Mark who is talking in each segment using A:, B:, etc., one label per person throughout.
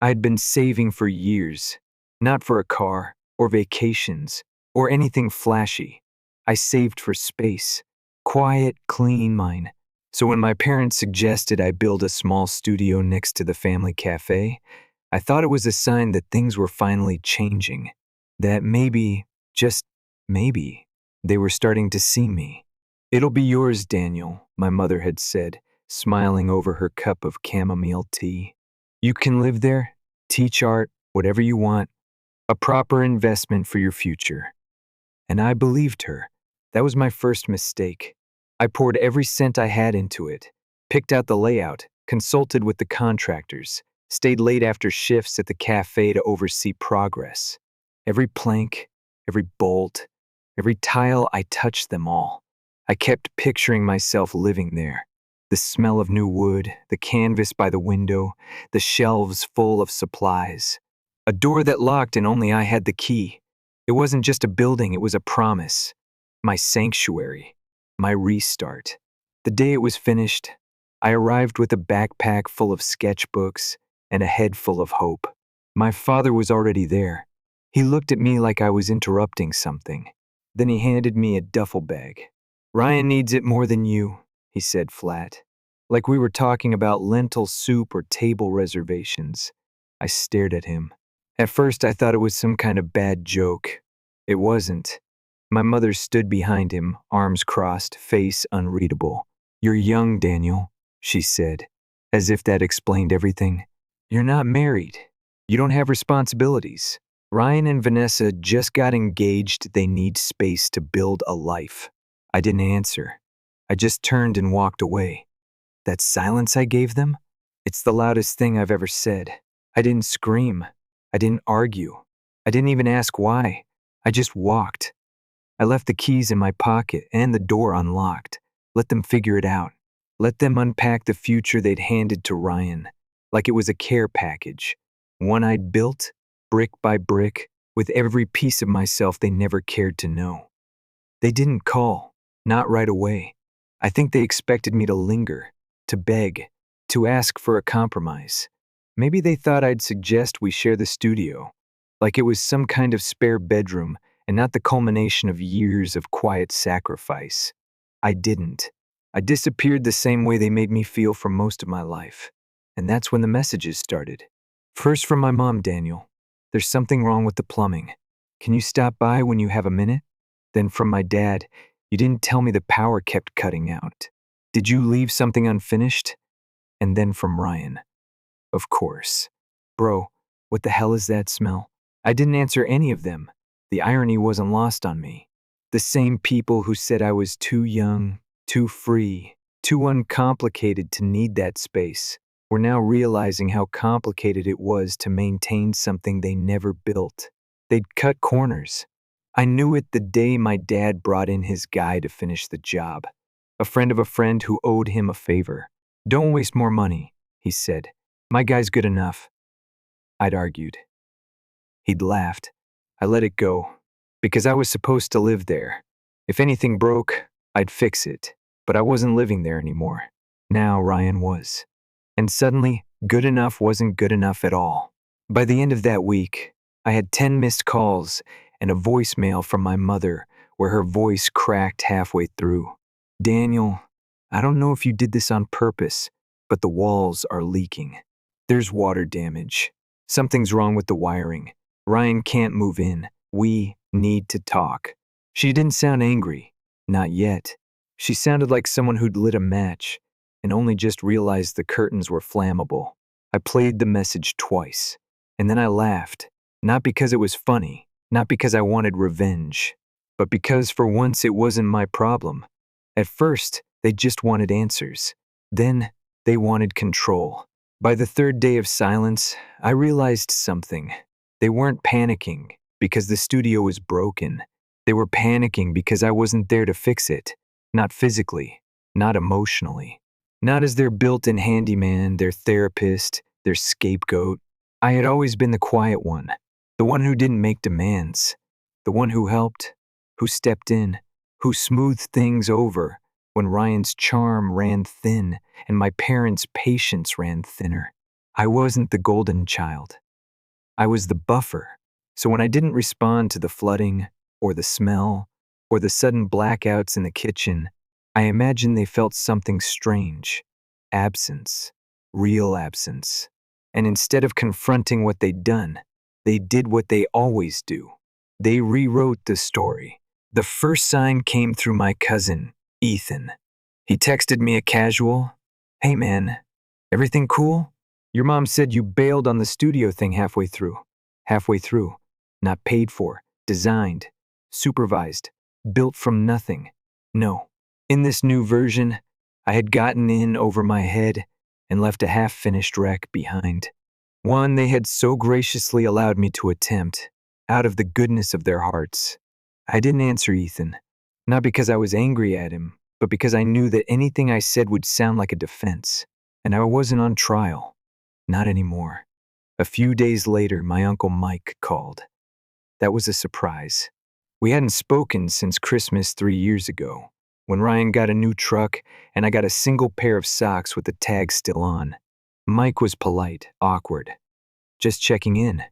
A: I'd been saving for years, not for a car or vacations or anything flashy. I saved for space, quiet, clean mine. So when my parents suggested I build a small studio next to the family cafe, I thought it was a sign that things were finally changing. That maybe, just maybe, they were starting to see me. "It'll be yours, Daniel," my mother had said, smiling over her cup of chamomile tea. "You can live there, teach art, whatever you want, a proper investment for your future." And I believed her. That was my first mistake. I poured every cent I had into it, picked out the layout, consulted with the contractors, stayed late after shifts at the cafe to oversee progress. Every plank, every bolt, every tile, I touched them all. I kept picturing myself living there. The smell of new wood, the canvas by the window, the shelves full of supplies. A door that locked and only I had the key. It wasn't just a building, it was a promise. My sanctuary. My restart. The day it was finished, I arrived with a backpack full of sketchbooks and a head full of hope. My father was already there. He looked at me like I was interrupting something. Then he handed me a duffel bag. "Ryan needs it more than you," he said flat. Like we were talking about lentil soup or table reservations. I stared at him. At first I thought it was some kind of bad joke. It wasn't. My mother stood behind him, arms crossed, face unreadable. "You're young, Daniel," she said, as if that explained everything. "You're not married. You don't have responsibilities. Ryan and Vanessa just got engaged. They need space to build a life." I didn't answer. I just turned and walked away. That silence I gave them? It's the loudest thing I've ever said. I didn't scream. I didn't argue. I didn't even ask why. I just walked. I left the keys in my pocket and the door unlocked. Let them figure it out. Let them unpack the future they'd handed to Ryan, like it was a care package. One I'd built, brick by brick, with every piece of myself they never cared to know. They didn't call, not right away. I think they expected me to linger, to beg, to ask for a compromise. Maybe they thought I'd suggest we share the studio, like it was some kind of spare bedroom and not the culmination of years of quiet sacrifice. I didn't. I disappeared the same way they made me feel for most of my life. And that's when the messages started. First from my mom, "Daniel, there's something wrong with the plumbing. Can you stop by when you have a minute?" Then from my dad, "You didn't tell me the power kept cutting out. Did you leave something unfinished?" And then from Ryan. Of course. "Bro, what the hell is that smell?" I didn't answer any of them. The irony wasn't lost on me. The same people who said I was too young, too free, too uncomplicated to need that space were now realizing how complicated it was to maintain something they never built. They'd cut corners. I knew it the day my dad brought in his guy to finish the job. A friend of a friend who owed him a favor. "Don't waste more money," he said. "My guy's good enough." I'd argued. He'd laughed. I let it go, because I was supposed to live there. If anything broke, I'd fix it. But I wasn't living there anymore. Now Ryan was. And suddenly, good enough wasn't good enough at all. By the end of that week, I had 10 missed calls and a voicemail from my mother where her voice cracked halfway through. "Daniel, I don't know if you did this on purpose, but the walls are leaking. There's water damage. Something's wrong with the wiring. Ryan can't move in. We need to talk." She didn't sound angry. Not yet. She sounded like someone who'd lit a match and only just realized the curtains were flammable. I played the message twice, and then I laughed. Not because it was funny, not because I wanted revenge, but because for once it wasn't my problem. At first, they just wanted answers. Then, they wanted control. By the third day of silence, I realized something. They weren't panicking because the studio was broken. They were panicking because I wasn't there to fix it. Not physically, not emotionally. Not as their built-in handyman, their therapist, their scapegoat. I had always been the quiet one, the one who didn't make demands, the one who helped, who stepped in, who smoothed things over when Ryan's charm ran thin and my parents' patience ran thinner. I wasn't the golden child. I was the buffer. So when I didn't respond to the flooding, or the smell, or the sudden blackouts in the kitchen, I imagined they felt something strange. Absence. Real absence. And instead of confronting what they'd done, they did what they always do. They rewrote the story. The first sign came through my cousin, Ethan. He texted me a casual, "Hey man, everything cool? Your mom said you bailed on the studio thing halfway through. Halfway through. Not paid for, designed, supervised, built from nothing. No. In this new version, I had gotten in over my head and left a half-finished wreck behind. One they had so graciously allowed me to attempt, out of the goodness of their hearts. I didn't answer Ethan, not because I was angry at him, but because I knew that anything I said would sound like a defense, and I wasn't on trial. Not anymore. A few days later, my Uncle Mike called. That was a surprise. We hadn't spoken since Christmas 3 years ago, when Ryan got a new truck and I got a single pair of socks with the tag still on. Mike was polite, awkward. Just checking in.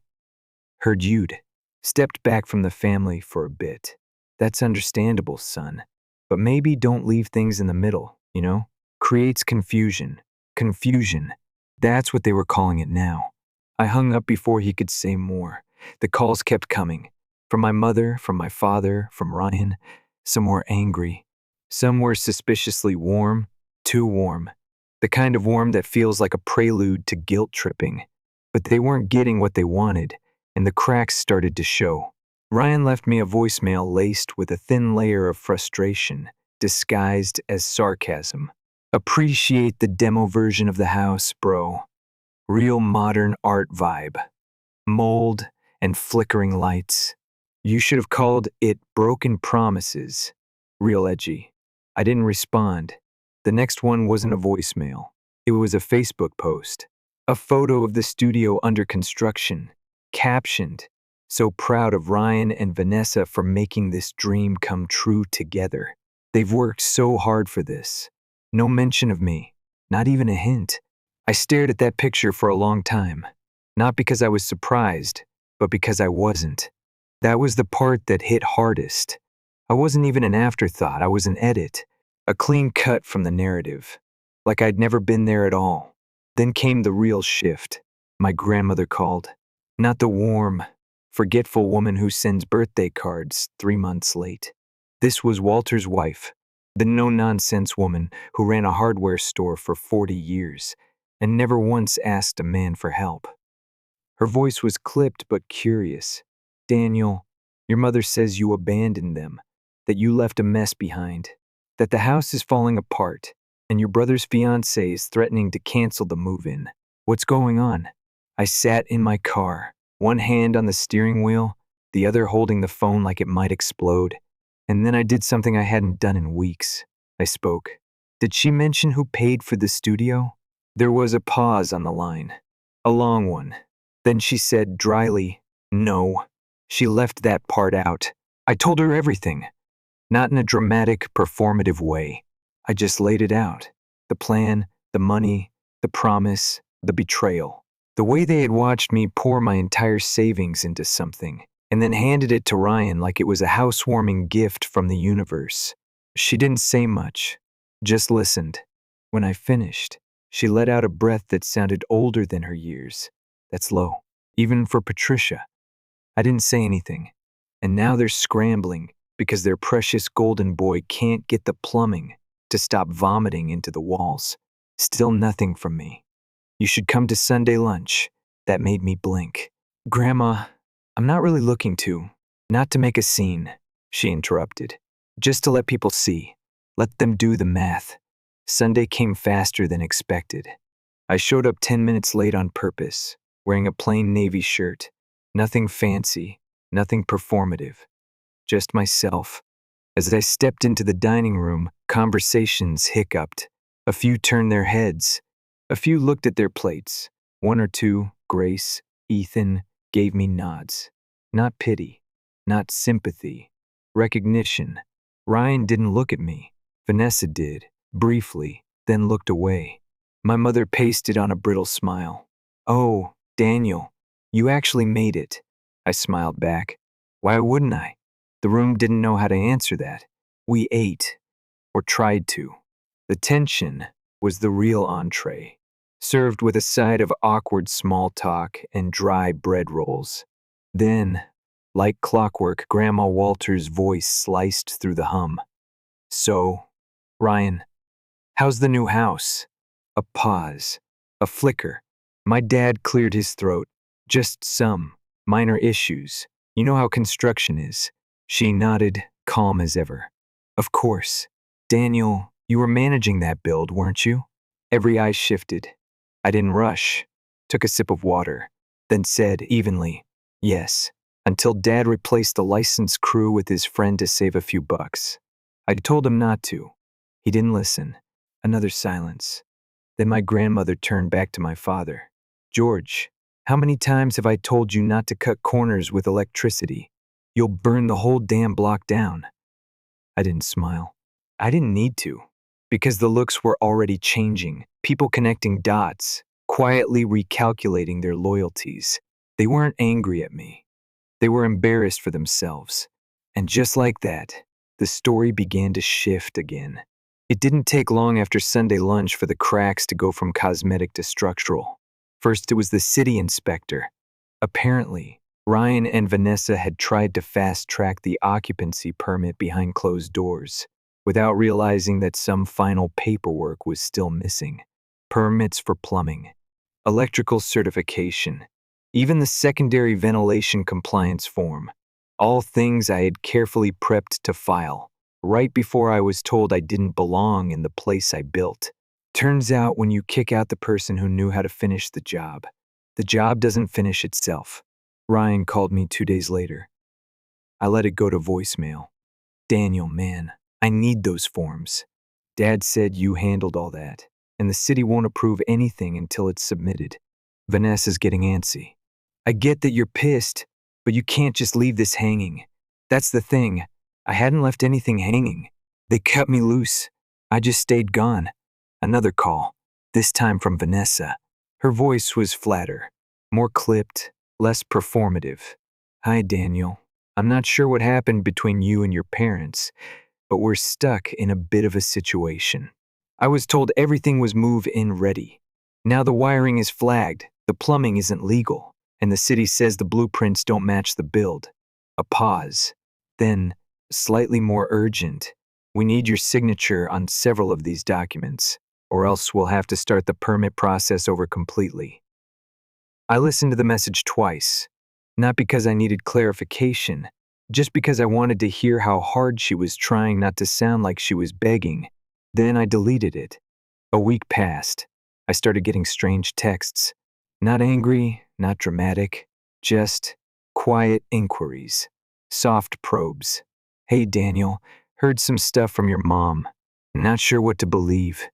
A: Heard you'd stepped back from the family for a bit. That's understandable, son. But maybe don't leave things in the middle, you know? Creates confusion. Confusion. That's what they were calling it now. I hung up before he could say more. The calls kept coming. From my mother, from my father, from Ryan. Some were angry. Some were suspiciously warm. Too warm. The kind of warm that feels like a prelude to guilt tripping. But they weren't getting what they wanted, and the cracks started to show. Ryan left me a voicemail laced with a thin layer of frustration, disguised as sarcasm. Appreciate the demo version of the house, bro. Real modern art vibe. Mold and flickering lights. You should have called it Broken Promises. Real edgy. I didn't respond. The next one wasn't a voicemail. It was a Facebook post. A photo of the studio under construction. Captioned, "So proud of Ryan and Vanessa for making this dream come true together. They've worked so hard for this." No mention of me. Not even a hint. I stared at that picture for a long time. Not because I was surprised, but because I wasn't. That was the part that hit hardest. I wasn't even an afterthought, I was an edit. A clean cut from the narrative. Like I'd never been there at all. Then came the real shift. My grandmother called. Not the warm, forgetful woman who sends birthday cards 3 months late. This was Walter's wife, the no-nonsense woman who ran a hardware store for 40 years and never once asked a man for help. Her voice was clipped but curious. "Daniel, your mother says you abandoned them, that you left a mess behind, that the house is falling apart, and your brother's fiancé is threatening to cancel the move-in. What's going on?" I sat in my car, one hand on the steering wheel, the other holding the phone like it might explode. And then I did something I hadn't done in weeks. I spoke. "Did she mention who paid for the studio?" There was a pause on the line. A long one. Then she said dryly, "No. She left that part out. I told her everything. Not in a dramatic, performative way. I just laid it out. The plan, the money, the promise, the betrayal. The way they had watched me pour my entire savings into something, and then handed it to Ryan like it was a housewarming gift from the universe. She didn't say much, just listened. When I finished, she let out a breath that sounded older than her years. That's low, even for Patricia. I didn't say anything, and now they're scrambling because their precious golden boy can't get the plumbing to stop vomiting into the walls. Still nothing from me. "You should come to Sunday lunch." That made me blink. "Grandma, I'm not really looking to. Not to make a scene," she interrupted. "Just to let people see. Let them do the math." Sunday came faster than expected. I showed up 10 minutes late on purpose, wearing a plain navy shirt. Nothing fancy, nothing performative. Just myself. As I stepped into the dining room, conversations hiccuped. A few turned their heads. A few looked at their plates. One or two, Grace, Ethan, gave me nods. Not pity, not sympathy. Recognition. Ryan didn't look at me. Vanessa did, briefly, then looked away. My mother pasted on a brittle smile. "Oh, Daniel, you actually made it." I smiled back. Why wouldn't I? The room didn't know how to answer that. We ate, or tried to. The tension was the real entree, served with a side of awkward small talk and dry bread rolls. Then, like clockwork, Grandma Walter's voice sliced through the hum. "So, Ryan, how's the new house?" A pause. A flicker. My dad cleared his throat. "Just some minor issues. You know how construction is." She nodded, calm as ever. "Of course. Daniel, you were managing that build, weren't you?" Every eye shifted. I didn't rush. Took a sip of water, then said evenly, "Yes," until Dad replaced the licensed crew with his friend to save a few bucks. I told him not to. He didn't listen. Another silence. Then my grandmother turned back to my father. "George, how many times have I told you not to cut corners with electricity? You'll burn the whole damn block down." I didn't smile. I didn't need to, because the looks were already changing, people connecting dots, quietly recalculating their loyalties. They weren't angry at me. They were embarrassed for themselves. And just like that, the story began to shift again. It didn't take long after Sunday lunch for the cracks to go from cosmetic to structural. First, it was the city inspector. Apparently, Ryan and Vanessa had tried to fast-track the occupancy permit behind closed doors, without realizing that some final paperwork was still missing. Permits for plumbing, electrical certification, even the secondary ventilation compliance form. All things I had carefully prepped to file, right before I was told I didn't belong in the place I built. Turns out when you kick out the person who knew how to finish the job doesn't finish itself. Ryan called me 2 days later. I let it go to voicemail. "Daniel, man, I need those forms. Dad said you handled all that, and the city won't approve anything until it's submitted." Vanessa's getting antsy. "I get that you're pissed, but you can't just leave this hanging. That's the thing. I hadn't left anything hanging. They cut me loose. I just stayed gone." Another call, this time from Vanessa. Her voice was flatter, more clipped, less performative. "Hi, Daniel. I'm not sure what happened between you and your parents, but we're stuck in a bit of a situation. I was told everything was move-in ready. Now the wiring is flagged, the plumbing isn't legal, and the city says the blueprints don't match the build." A pause. Then, slightly more urgent, "We need your signature on several of these documents, or else we'll have to start the permit process over completely." I listened to the message twice, not because I needed clarification, just because I wanted to hear how hard she was trying not to sound like she was begging. Then I deleted it. A week passed. I started getting strange texts. Not angry, not dramatic, just quiet inquiries, soft probes. "Hey Daniel, heard some stuff from your mom. Not sure what to believe.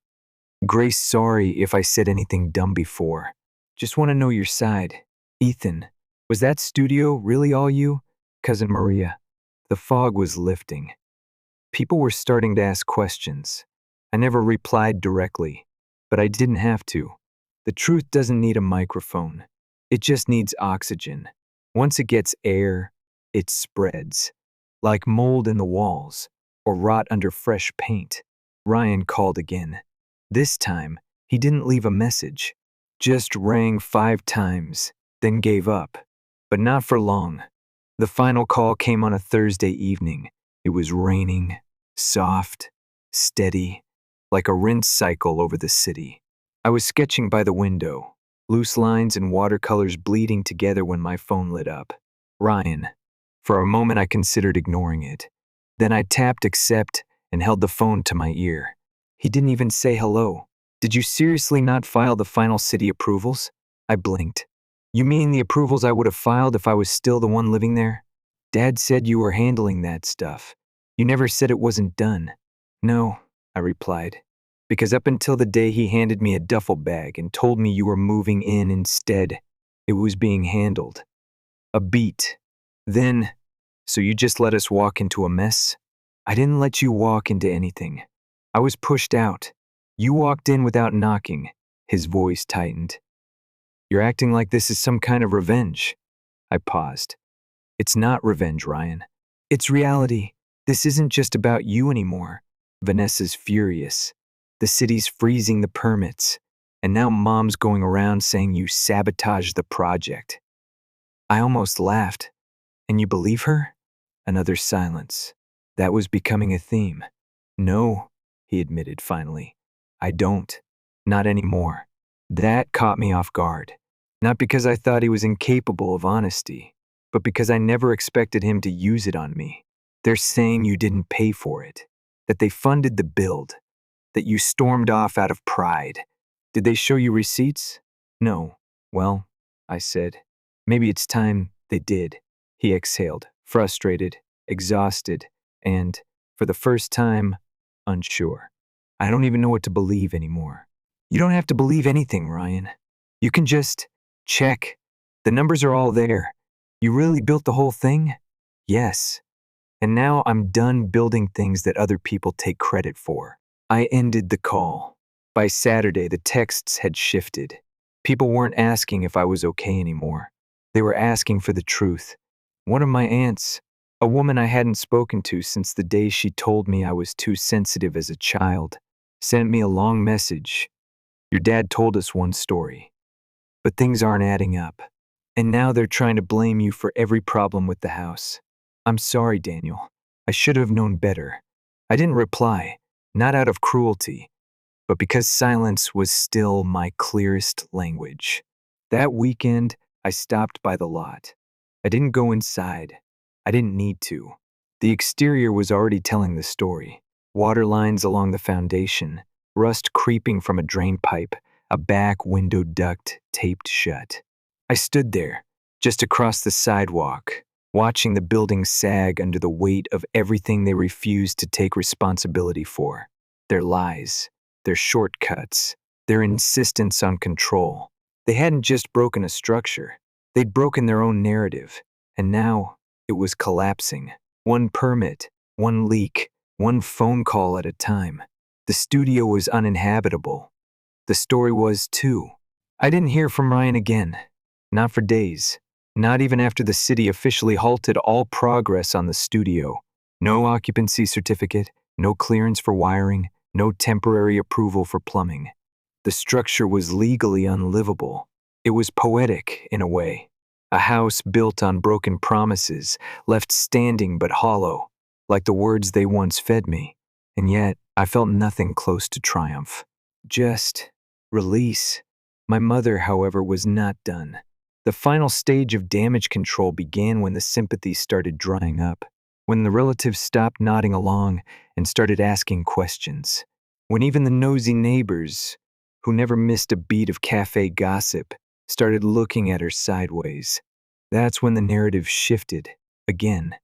A: Grace, sorry if I said anything dumb before. Just want to know your side. Ethan, was that studio really all you? Cousin Maria." The fog was lifting. People were starting to ask questions. I never replied directly, but I didn't have to. The truth doesn't need a microphone. It just needs oxygen. Once it gets air, it spreads. Like mold in the walls, or rot under fresh paint. Ryan called again. This time, he didn't leave a message. Just rang 5 times, then gave up. But not for long. The final call came on a Thursday evening. It was raining, soft, steady, like a rinse cycle over the city. I was sketching by the window, loose lines and watercolors bleeding together when my phone lit up. "Ryan." For a moment I considered ignoring it. Then I tapped accept and held the phone to my ear. He didn't even say hello. "Did you seriously not file the final city approvals?" I blinked. "You mean the approvals I would have filed if I was still the one living there? Dad said you were handling that stuff. You never said it wasn't done." "No," I replied, "because up until the day he handed me a duffel bag and told me you were moving in instead, it was being handled." A beat. Then, "So you just let us walk into a mess?" "I didn't let you walk into anything. I was pushed out. You walked in without knocking." His voice tightened. You're acting like this is some kind of revenge. I paused. It's not revenge, Ryan. It's reality. This isn't just about you anymore. Vanessa's furious. The city's freezing the permits. And now Mom's going around saying you sabotaged the project. I almost laughed. And you believe her? Another silence. That was becoming a theme. No, he admitted finally. I don't. Not anymore. That caught me off guard. Not because I thought he was incapable of honesty, but because I never expected him to use it on me. They're saying you didn't pay for it, that they funded the build, that you stormed off out of pride. Did they show you receipts? No. Well, I said, maybe it's time they did. He exhaled, frustrated, exhausted, and, for the first time, unsure. I don't even know what to believe anymore. You don't have to believe anything, Ryan. You can just check. The numbers are all there. You really built the whole thing? Yes. And now I'm done building things that other people take credit for. I ended the call. By Saturday, the texts had shifted. People weren't asking if I was okay anymore. They were asking for the truth. One of my aunts, a woman I hadn't spoken to since the day she told me I was too sensitive as a child, sent me a long message. Your dad told us one story, but things aren't adding up. And now they're trying to blame you for every problem with the house. I'm sorry, Daniel. I should have known better. I didn't reply, not out of cruelty, but because silence was still my clearest language. That weekend, I stopped by the lot. I didn't go inside. I didn't need to. The exterior was already telling the story. Water lines along the foundation, rust creeping from a drain pipe, a back window duct taped shut. I stood there, just across the sidewalk, watching the building sag under the weight of everything they refused to take responsibility for. Their lies, their shortcuts, their insistence on control. They hadn't just broken a structure, they'd broken their own narrative, and now it was collapsing. One permit, one leak, one phone call at a time. The studio was uninhabitable. The story was, too. I didn't hear from Ryan again. Not for days. Not even after the city officially halted all progress on the studio. No occupancy certificate, no clearance for wiring, no temporary approval for plumbing. The structure was legally unlivable. It was poetic, in a way. A house built on broken promises, left standing but hollow, like the words they once fed me. And yet, I felt nothing close to triumph. Just release. My mother, however, was not done. The final stage of damage control began when the sympathy started drying up, when the relatives stopped nodding along and started asking questions, when even the nosy neighbors, who never missed a beat of cafe gossip, started looking at her sideways. That's when the narrative shifted, again.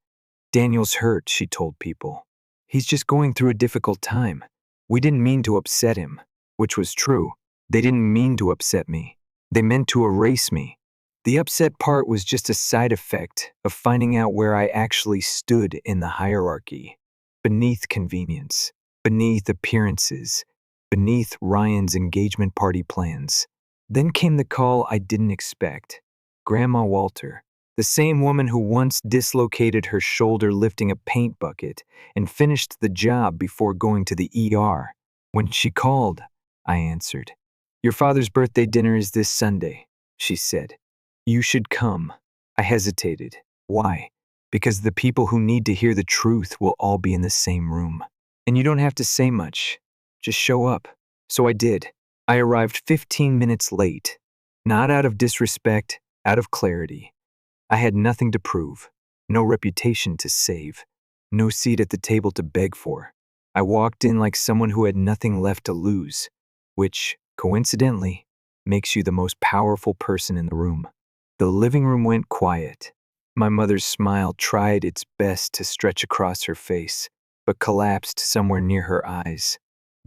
A: Daniel's hurt, she told people. He's just going through a difficult time. We didn't mean to upset him, which was true. They didn't mean to upset me. They meant to erase me. The upset part was just a side effect of finding out where I actually stood in the hierarchy. Beneath convenience, beneath appearances, beneath Ryan's engagement party plans. Then came the call I didn't expect. Grandma Walter, the same woman who once dislocated her shoulder lifting a paint bucket and finished the job before going to the ER. When she called, I answered. Your father's birthday dinner is this Sunday, she said. You should come. I hesitated. Why? Because the people who need to hear the truth will all be in the same room. And you don't have to say much. Just show up. So I did. I arrived 15 minutes late. Not out of disrespect, out of clarity. I had nothing to prove, no reputation to save, no seat at the table to beg for. I walked in like someone who had nothing left to lose, which, coincidentally, makes you the most powerful person in the room. The living room went quiet. My mother's smile tried its best to stretch across her face, but collapsed somewhere near her eyes.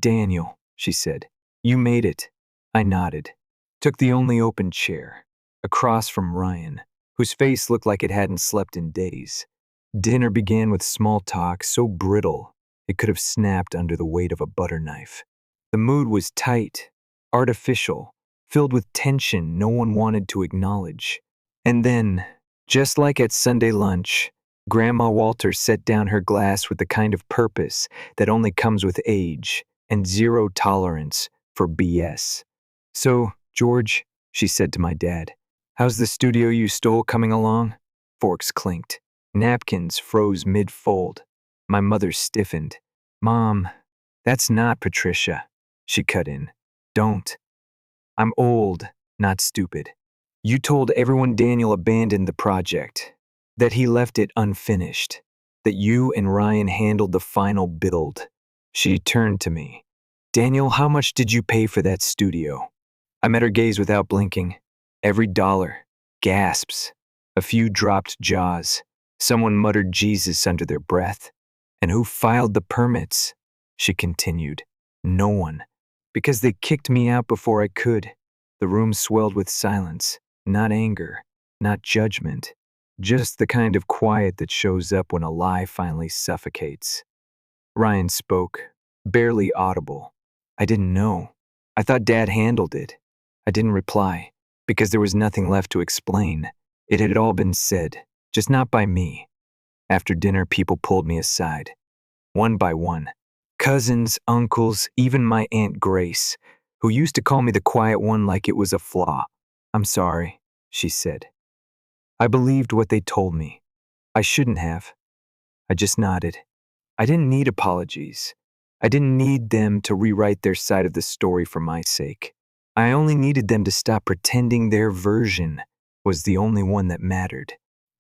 A: Daniel, she said, you made it. I nodded. Took the only open chair, across from Ryan, whose face looked like it hadn't slept in days. Dinner began with small talk so brittle it could have snapped under the weight of a butter knife. The mood was tight, artificial, filled with tension no one wanted to acknowledge. And then, just like at Sunday lunch, Grandma Walter set down her glass with the kind of purpose that only comes with age and zero tolerance for BS. "So, George," she said to my dad, "how's the studio you stole coming along?" Forks clinked. Napkins froze mid-fold. My mother stiffened. "Mom, that's not Patricia," she cut in. "Don't. I'm old, not stupid. You told everyone Daniel abandoned the project, that he left it unfinished, that you and Ryan handled the final build." She turned to me. "Daniel, how much did you pay for that studio?" I met her gaze without blinking. Every dollar. Gasps. A few dropped jaws. Someone muttered Jesus under their breath. "And who filed the permits?" She continued. "No one. Because they kicked me out before I could." The room swelled with silence. Not anger. Not judgment. Just the kind of quiet that shows up when a lie finally suffocates. Ryan spoke, barely audible. "I didn't know. I thought Dad handled it." I didn't reply, because there was nothing left to explain. It had all been said, just not by me. After dinner, people pulled me aside, one by one. Cousins, uncles, even my Aunt Grace, who used to call me the quiet one like it was a flaw. "I'm sorry," she said. I believed what they told me. I shouldn't have. I just nodded. I didn't need apologies. I didn't need them to rewrite their side of the story for my sake. I only needed them to stop pretending their version was the only one that mattered.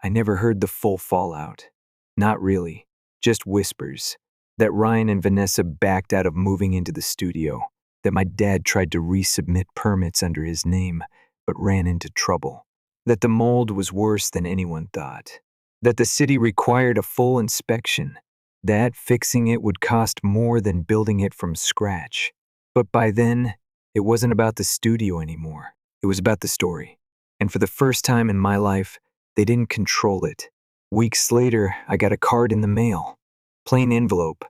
A: I never heard the full fallout. Not really. Just whispers. That Ryan and Vanessa backed out of moving into the studio. That my dad tried to resubmit permits under his name, but ran into trouble. That the mold was worse than anyone thought. That the city required a full inspection. That fixing it would cost more than building it from scratch. But by then, it wasn't about the studio anymore. It was about the story. And for the first time in my life, they didn't control it. Weeks later, I got a card in the mail. Plain envelope.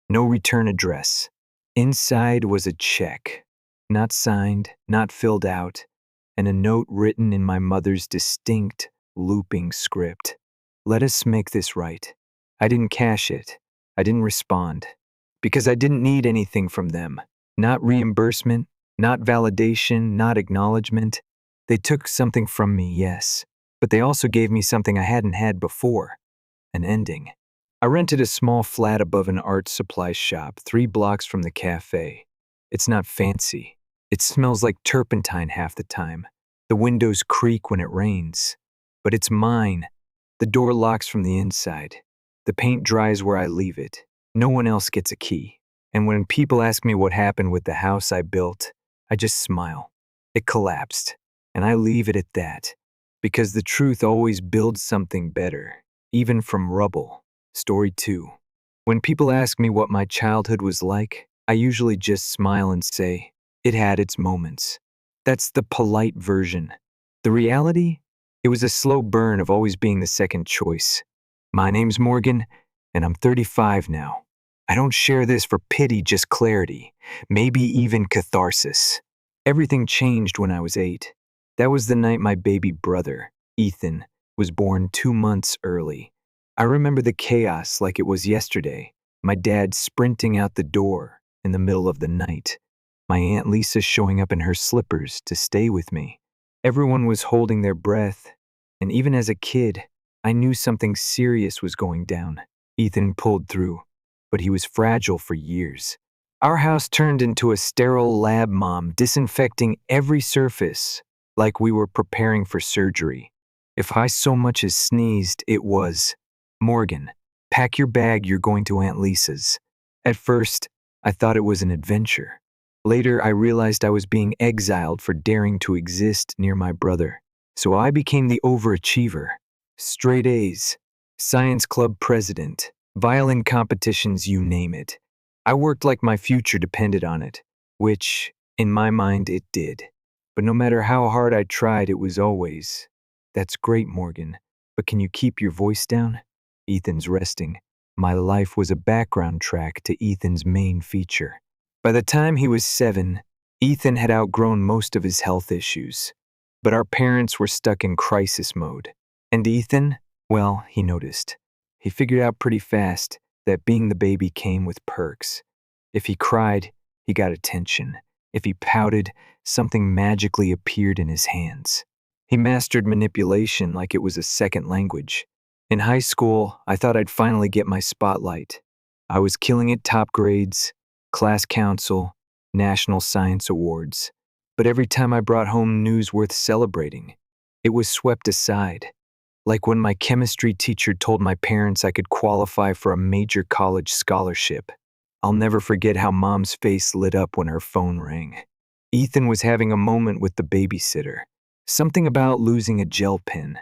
A: No return address. Inside was a check. Not signed, not filled out, and a note written in my mother's distinct, looping script. "Let us make this right." I didn't cash it. I didn't respond. Because I didn't need anything from them. Not reimbursement, not validation, not acknowledgement. They took something from me, yes, but they also gave me something I hadn't had before. An ending. I rented a small flat above an art supply shop 3 blocks from the cafe. It's not fancy. It smells like turpentine half the time. The windows creak when it rains. But it's mine. The door locks from the inside. The paint dries where I leave it. No one else gets a key. And when people ask me what happened with the house I built, I just smile. It collapsed. And I leave it at that. Because the truth always builds something better, even from rubble. Story 2. When people ask me what my childhood was like, I usually just smile and say, it had its moments. That's the polite version. The reality? It was a slow burn of always being the second choice. My name's Morgan, and I'm 35 now. I don't share this for pity, just clarity, maybe even catharsis. Everything changed when I was 8. That was the night my baby brother, Ethan, was born 2 months early. I remember the chaos like it was yesterday. My dad sprinting out the door in the middle of the night. My Aunt Lisa showing up in her slippers to stay with me. Everyone was holding their breath, and even as a kid, I knew something serious was going down. Ethan pulled through, but he was fragile for years. Our house turned into a sterile lab mom, disinfecting every surface like we were preparing for surgery. If I so much as sneezed, it was, "Morgan, pack your bag, you're going to Aunt Lisa's." At first, I thought it was an adventure. Later, I realized I was being exiled for daring to exist near my brother. So I became the overachiever. Straight A's, science club president, violin competitions, you name it. I worked like my future depended on it, which, in my mind, it did. But no matter how hard I tried, it was always, "That's great, Morgan, but can you keep your voice down?" Ethan's resting. My life was a background track to Ethan's main feature. By the time he was 7, Ethan had outgrown most of his health issues, but our parents were stuck in crisis mode. And Ethan, well, he noticed. He figured out pretty fast that being the baby came with perks. If he cried, he got attention. If he pouted, something magically appeared in his hands. He mastered manipulation like it was a second language. In high school, I thought I'd finally get my spotlight. I was killing it, top grades, class council, national science awards. But every time I brought home news worth celebrating, it was swept aside. Like when my chemistry teacher told my parents I could qualify for a major college scholarship. I'll never forget how Mom's face lit up when her phone rang. Ethan was having a moment with the babysitter. Something about losing a gel pen.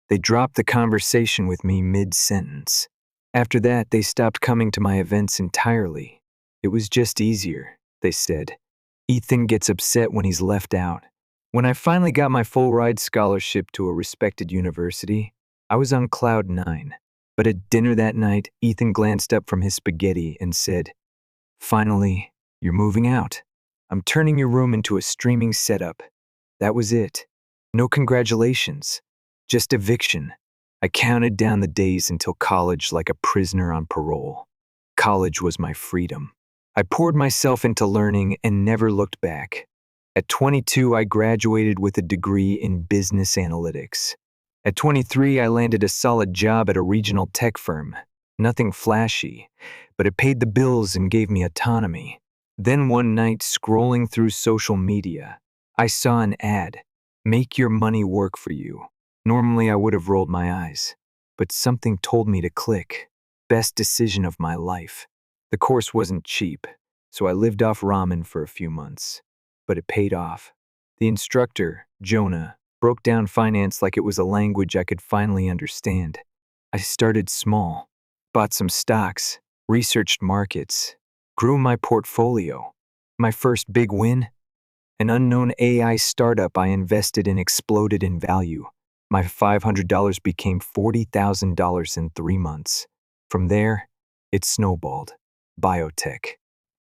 A: They dropped the conversation with me mid-sentence. After that, they stopped coming to my events entirely. It was just easier, they said. Ethan gets upset when he's left out. When I finally got my full-ride scholarship to a respected university, I was on cloud 9. But at dinner that night, Ethan glanced up from his spaghetti and said, "Finally, you're moving out. I'm turning your room into a streaming setup." That was it. No congratulations. Just eviction. I counted down the days until college like a prisoner on parole. College was my freedom. I poured myself into learning and never looked back. At 22, I graduated with a degree in business analytics. At 23, I landed a solid job at a regional tech firm. Nothing flashy, but it paid the bills and gave me autonomy. Then one night, scrolling through social media, I saw an ad, "Make your money work for you." Normally, I would have rolled my eyes, but something told me to click. Best decision of my life. The course wasn't cheap, so I lived off ramen for a few months, but it paid off. The instructor, Jonah, broke down finance like it was a language I could finally understand. I started small, bought some stocks, researched markets, grew my portfolio. My first big win? An unknown AI startup I invested in exploded in value. My $500 became $40,000 in 3 months. From there, it snowballed. Biotech,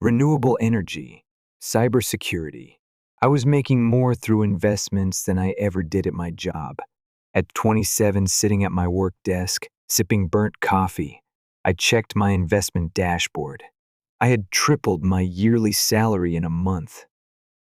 A: renewable energy, cybersecurity. I was making more through investments than I ever did at my job. At 27, sitting at my work desk, sipping burnt coffee, I checked my investment dashboard. I had tripled my yearly salary in a month.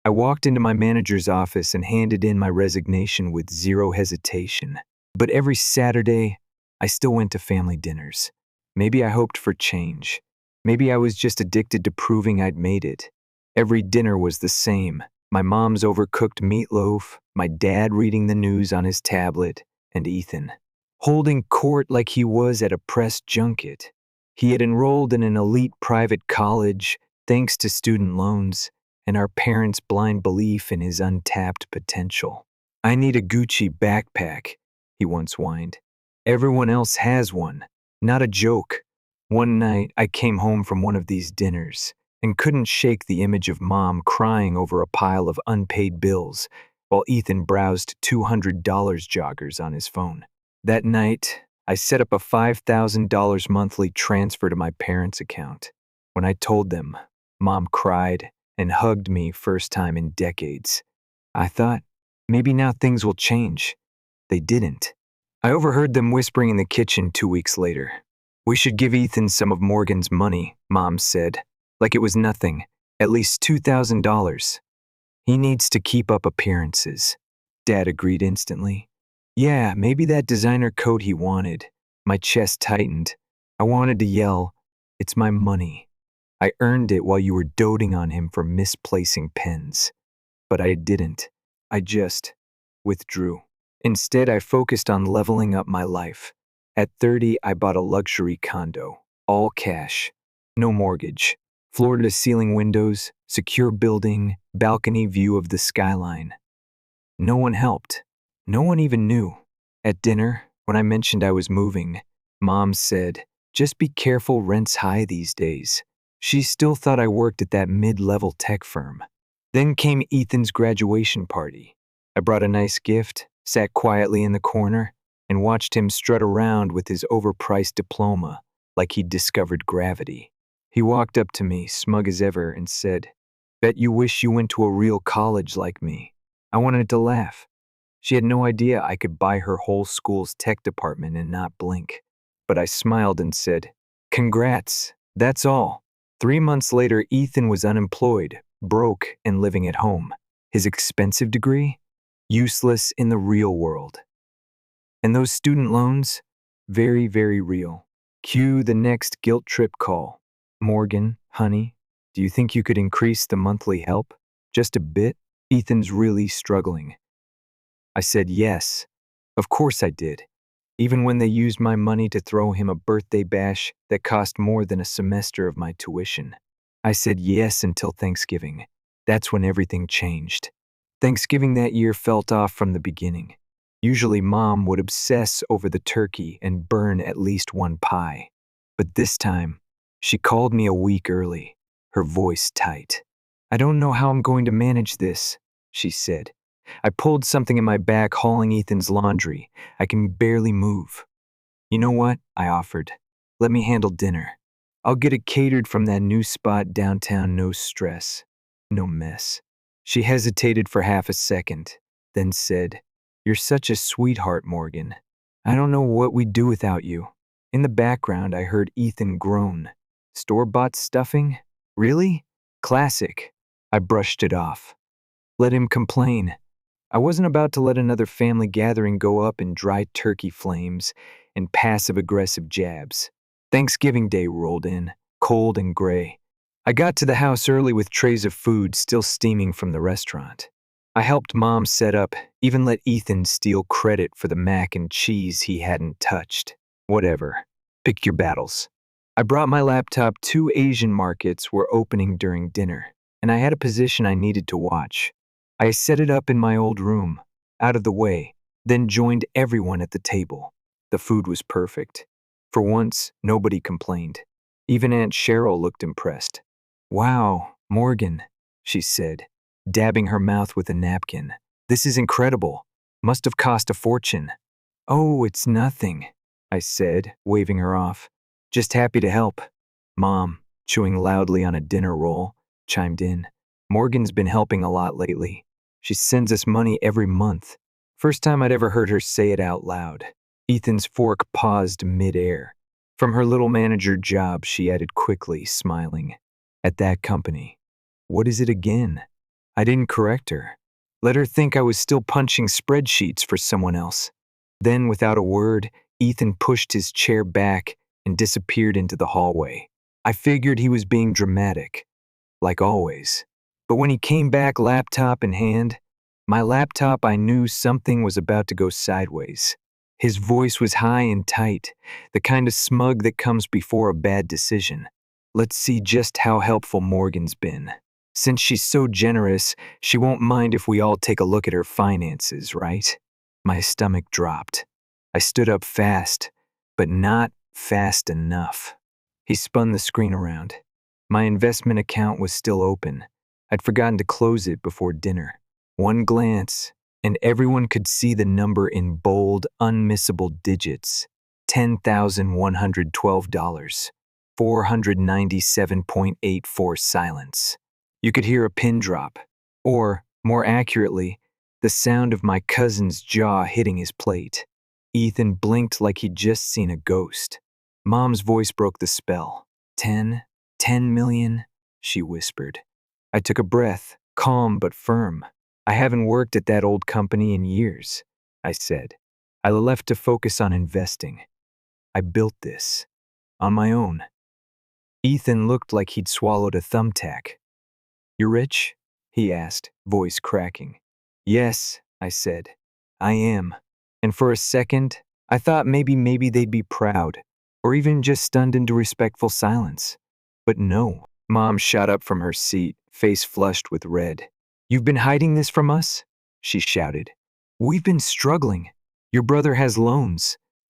A: I walked into my manager's office and handed in my resignation with zero hesitation. But every Saturday, I still went to family dinners. Maybe I hoped for change. Maybe I was just addicted to proving I'd made it. Every dinner was the same. My mom's overcooked meatloaf, my dad reading the news on his tablet, and Ethan holding court like he was at a press junket. He had enrolled in an elite private college, thanks to student loans, and our parents' blind belief in his untapped potential. "I need a Gucci backpack," he once whined. "Everyone else has one. Not a joke." One night, I came home from one of these dinners and couldn't shake the image of Mom crying over a pile of unpaid bills while Ethan browsed $200 joggers on his phone. That night, I set up a $5,000 monthly transfer to my parents' account. When I told them, Mom cried and hugged me first time in decades. I thought, maybe now things will change. They didn't. I overheard them whispering in the kitchen 2 weeks later. "We should give Ethan some of Morgan's money," Mom said, like it was nothing, at least $2,000. "He needs to keep up appearances." Dad agreed instantly. "Yeah, maybe that designer coat he wanted." My chest tightened. I wanted to yell, "It's my money. I earned it while you were doting on him for misplacing pens." But I didn't. I just withdrew. Instead, I focused on leveling up my life. At 30, I bought a luxury condo, all cash, no mortgage, floor-to-ceiling windows, secure building, balcony view of the skyline. No one helped. No one even knew. At dinner, when I mentioned I was moving, Mom said, "Just be careful, rent's high these days." She still thought I worked at that mid-level tech firm. Then came Ethan's graduation party. I brought a nice gift, sat quietly in the corner, and watched him strut around with his overpriced diploma like he'd discovered gravity. He walked up to me, smug as ever, and said, Bet you wish you went to a real college like me. I wanted to laugh. She had no idea I could buy her whole school's tech department and not blink. But I smiled and said, "Congrats, that's all." 3 months later, Ethan was unemployed, broke, and living at home. His expensive degree? Useless in the real world. And those student loans? Very, very real. Cue the next guilt trip call. "Morgan, honey, do you think you could increase the monthly help? Just a bit? Ethan's really struggling." I said yes. Of course I did. Even when they used my money to throw him a birthday bash that cost more than a semester of my tuition. I said yes until Thanksgiving. That's when everything changed. Thanksgiving that year felt off from the beginning. Usually Mom would obsess over the turkey and burn at least one pie. But this time, she called me a week early, her voice tight. "I don't know how I'm going to manage this," she said. "I pulled something in my back hauling Ethan's laundry. I can barely move." "You know what?" I offered. "Let me handle dinner. I'll get it catered from that new spot downtown, no stress, no mess." She hesitated for half a second, then said, "You're such a sweetheart, Morgan. I don't know what we'd do without you." In the background, I heard Ethan groan. "Store-bought stuffing? Really? Classic." I brushed it off. Let him complain. I wasn't about to let another family gathering go up in dry turkey flames and passive-aggressive jabs. Thanksgiving Day rolled in, cold and gray. I got to the house early with trays of food still steaming from the restaurant. I helped Mom set up, even let Ethan steal credit for the mac and cheese he hadn't touched. Whatever. Pick your battles. I brought my laptop. 2 Asian markets were opening during dinner, and I had a position I needed to watch. I set it up in my old room, out of the way, then joined everyone at the table. The food was perfect. For once, nobody complained. Even Aunt Cheryl looked impressed. "Wow, Morgan," she said, dabbing her mouth with a napkin. "This is incredible. Must have cost a fortune." "Oh, it's nothing," I said, waving her off. "Just happy to help." Mom, chewing loudly on a dinner roll, chimed in. "Morgan's been helping a lot lately. She sends us money every month." First time I'd ever heard her say it out loud. Ethan's fork paused mid-air. "From her little manager job," she added quickly, smiling. "At that company." "What is it again?" I didn't correct her. Let her think I was still punching spreadsheets for someone else. Then, without a word, Ethan pushed his chair back and disappeared into the hallway. I figured he was being dramatic, like always. But when he came back, laptop in hand, my laptop, I knew something was about to go sideways. His voice was high and tight, the kind of smug that comes before a bad decision. "Let's see just how helpful Morgan's been. Since she's so generous, she won't mind if we all take a look at her finances, right?" My stomach dropped. I stood up fast, but not fast enough. He spun the screen around. My investment account was still open. I'd forgotten to close it before dinner. One glance, and everyone could see the number in bold, unmissable digits. $10,112. 497.84 silence. You could hear a pin drop, or, more accurately, the sound of my cousin's jaw hitting his plate. Ethan blinked like he'd just seen a ghost. Mom's voice broke the spell. 10 million, she whispered. I took a breath, calm but firm. "I haven't worked at that old company in years," I said. "I left to focus on investing. I built this. On my own." Ethan looked like he'd swallowed a thumbtack. "You're rich?" he asked, voice cracking. "Yes," I said. "I am." And for a second, I thought maybe they'd be proud, or even just stunned into respectful silence. But no. Mom shot up from her seat, face flushed with red. "You've been hiding this from us?" she shouted. "We've been struggling. Your brother has loans.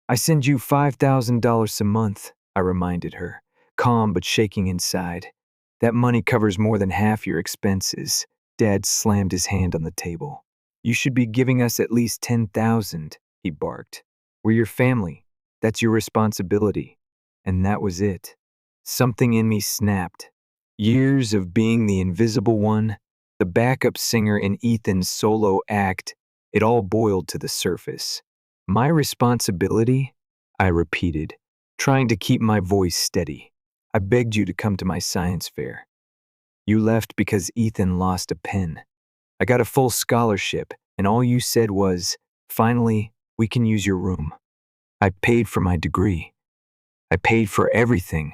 A: I send you $5,000 a month," I reminded her, calm but shaking inside. "That money covers more than half your expenses." Dad slammed his hand on the table. "You should be giving us at least 10,000, he barked. "We're your family. That's your responsibility." And that was it. Something in me snapped. Years of being the invisible one, the backup singer in Ethan's solo act, it all boiled to the surface. My responsibility? I repeated, trying to keep my voice steady. I begged you to come to my science fair. You left because Ethan lost a pen. I got a full scholarship, and all you said was, "Finally, we can use your room." I paid for my degree. I paid for everything.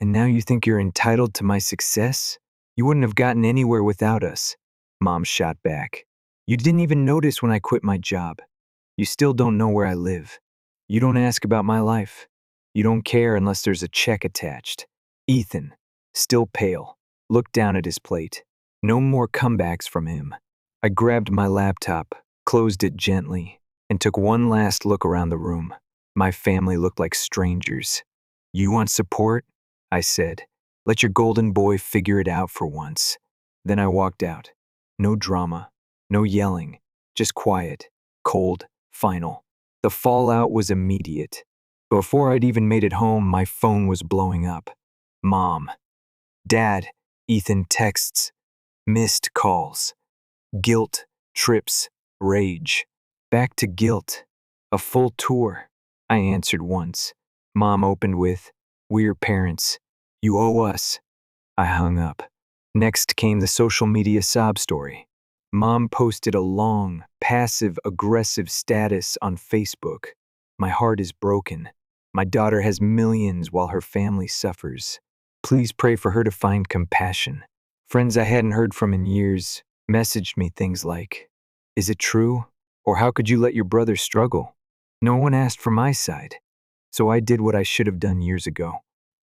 A: And now you think you're entitled to my success? You wouldn't have gotten anywhere without us, Mom shot back. You didn't even notice when I quit my job. You still don't know where I live. You don't ask about my life. You don't care unless there's a check attached. Ethan, still pale, looked down at his plate. No more comebacks from him. I grabbed my laptop, closed it gently, and took one last look around the room. My family looked like strangers. You want support? I said. Let your golden boy figure it out for once. Then I walked out. No drama, no yelling, just quiet, cold, final. The fallout was immediate. Before I'd even made it home, my phone was blowing up. Mom. Dad. Ethan texts. Missed calls. Guilt, trips, rage. Back to guilt. A full tour. I answered once. Mom opened with, "We're parents. You owe us." I hung up. Next came the social media sob story. Mom posted a long, passive-aggressive status on Facebook. My heart is broken. My daughter has millions while her family suffers. Please pray for her to find compassion. Friends I hadn't heard from in years messaged me things like, "Is it true? Or how could you let your brother struggle?" No one asked for my side. So I did what I should have done years ago.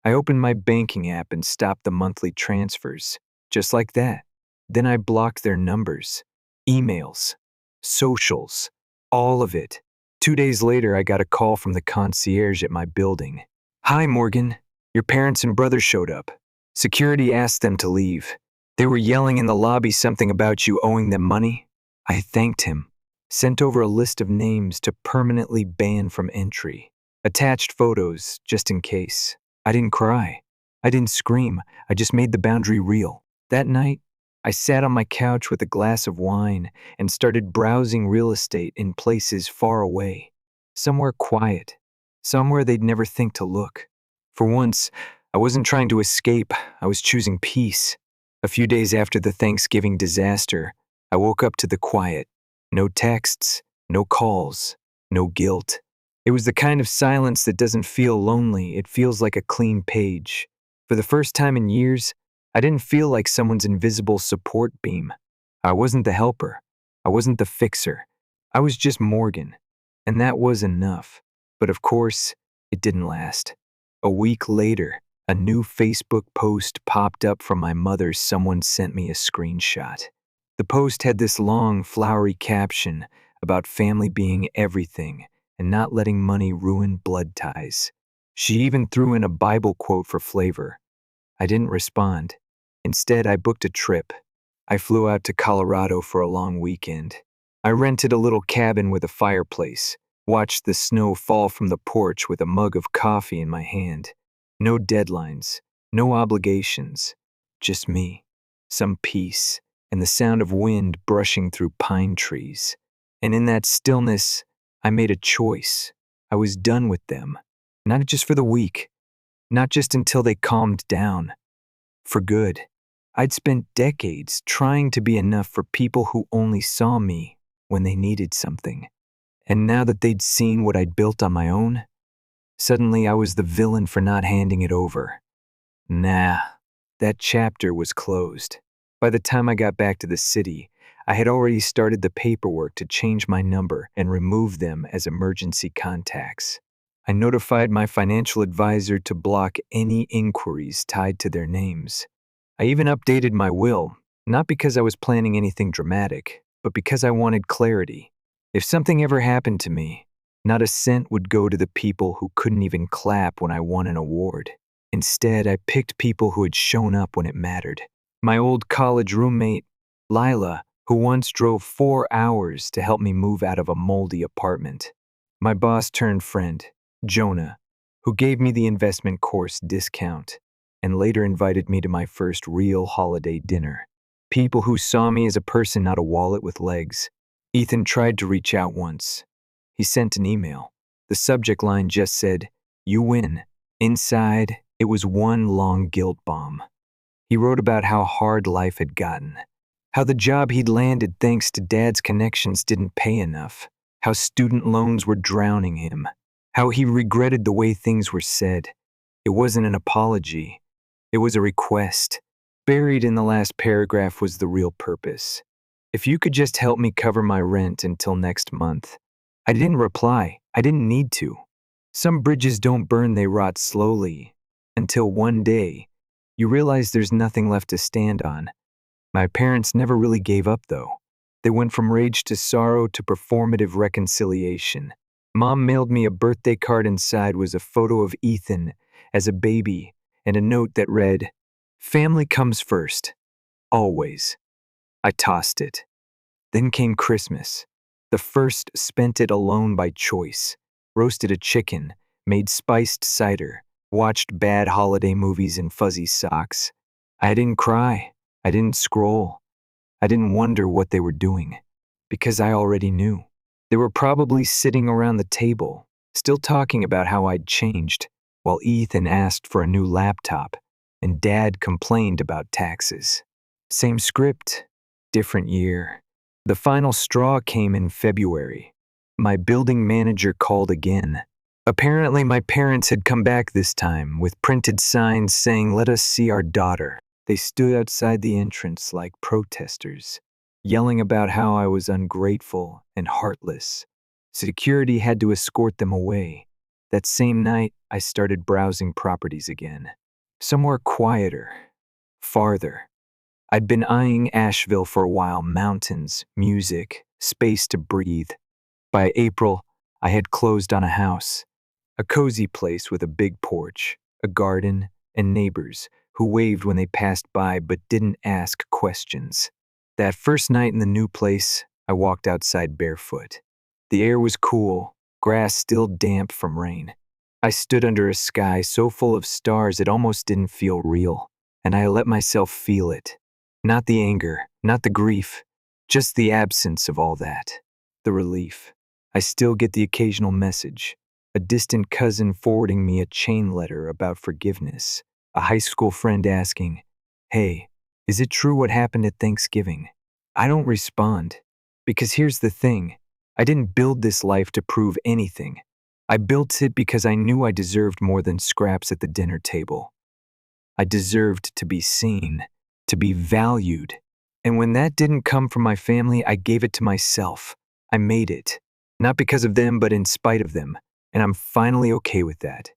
A: I opened my banking app and stopped the monthly transfers. Just like that. Then I blocked their numbers, emails, socials, all of it. 2 days later, I got a call from the concierge at my building. "Hi, Morgan. Your parents and brother showed up. Security asked them to leave. They were yelling in the lobby something about you owing them money." I thanked him, sent over a list of names to permanently ban from entry. Attached photos, just in case. I didn't cry. I didn't scream. I just made the boundary real. That night, I sat on my couch with a glass of wine and started browsing real estate in places far away. Somewhere quiet. Somewhere they'd never think to look. For once, I wasn't trying to escape. I was choosing peace. A few days after the Thanksgiving disaster, I woke up to the quiet. No texts, no calls, no guilt. It was the kind of silence that doesn't feel lonely, it feels like a clean page. For the first time in years, I didn't feel like someone's invisible support beam. I wasn't the helper. I wasn't the fixer. I was just Morgan. And that was enough. But of course, it didn't last. A week later, a new Facebook post popped up from my mother. Someone sent me a screenshot. The post had this long, flowery caption about family being everything and not letting money ruin blood ties. She even threw in a Bible quote for flavor. I didn't respond. Instead, I booked a trip. I flew out to Colorado for a long weekend. I rented a little cabin with a fireplace, watched the snow fall from the porch with a mug of coffee in my hand. No deadlines, no obligations, just me, some peace, and the sound of wind brushing through pine trees. And in that stillness, I made a choice. I was done with them, not just for the week, not just until they calmed down. For good. I'd spent decades trying to be enough for people who only saw me when they needed something. And now that they'd seen what I'd built on my own, suddenly I was the villain for not handing it over. Nah, that chapter was closed. By the time I got back to the city, I had already started the paperwork to change my number and remove them as emergency contacts. I notified my financial advisor to block any inquiries tied to their names. I even updated my will, not because I was planning anything dramatic, but because I wanted clarity. If something ever happened to me, not a cent would go to the people who couldn't even clap when I won an award. Instead, I picked people who had shown up when it mattered. My old college roommate, Lila, who once drove 4 hours to help me move out of a moldy apartment. My boss-turned-friend, Jonah, who gave me the investment course discount. and later invited me to my first real holiday dinner. People who saw me as a person, not a wallet with legs. Ethan tried to reach out once. He sent an email. The subject line just said, "You win." Inside, it was one long guilt bomb. He wrote about how hard life had gotten, how the job he'd landed thanks to Dad's connections didn't pay enough, how student loans were drowning him, how he regretted the way things were said. It wasn't an apology. It was a request. Buried in the last paragraph was the real purpose. If you could just help me cover my rent until next month. I didn't reply. I didn't need to. Some bridges don't burn, they rot slowly. Until one day, you realize there's nothing left to stand on. My parents never really gave up, though. They went from rage to sorrow to performative reconciliation. Mom mailed me a birthday card. Inside was a photo of Ethan as a baby and a note that read, "Family comes first. Always." I tossed it. Then came Christmas. The first spent it alone by choice. Roasted a chicken, made spiced cider, watched bad holiday movies in fuzzy socks. I didn't cry. I didn't scroll. I didn't wonder what they were doing, because I already knew. They were probably sitting around the table, still talking about how I'd changed, while Ethan asked for a new laptop, and Dad complained about taxes. Same script, different year. The final straw came in February. My building manager called again. Apparently, my parents had come back this time with printed signs saying, "Let us see our daughter." They stood outside the entrance like protesters, yelling about how I was ungrateful and heartless. Security had to escort them away. That same night, I started browsing properties again. Somewhere quieter, farther. I'd been eyeing Asheville for a while, mountains, music, space to breathe. By April, I had closed on a house. A cozy place with a big porch, a garden, and neighbors who waved when they passed by but didn't ask questions. That first night in the new place, I walked outside barefoot. The air was cool, grass still damp from rain. I stood under a sky so full of stars it almost didn't feel real, and I let myself feel it. Not the anger, not the grief, just the absence of all that. The relief. I still get the occasional message. A distant cousin forwarding me a chain letter about forgiveness. A high school friend asking, "Hey, is it true what happened at Thanksgiving?" I don't respond. Because here's the thing. I didn't build this life to prove anything. I built it because I knew I deserved more than scraps at the dinner table. I deserved to be seen, to be valued. And when that didn't come from my family, I gave it to myself. I made it. Not because of them, but in spite of them. And I'm finally okay with that.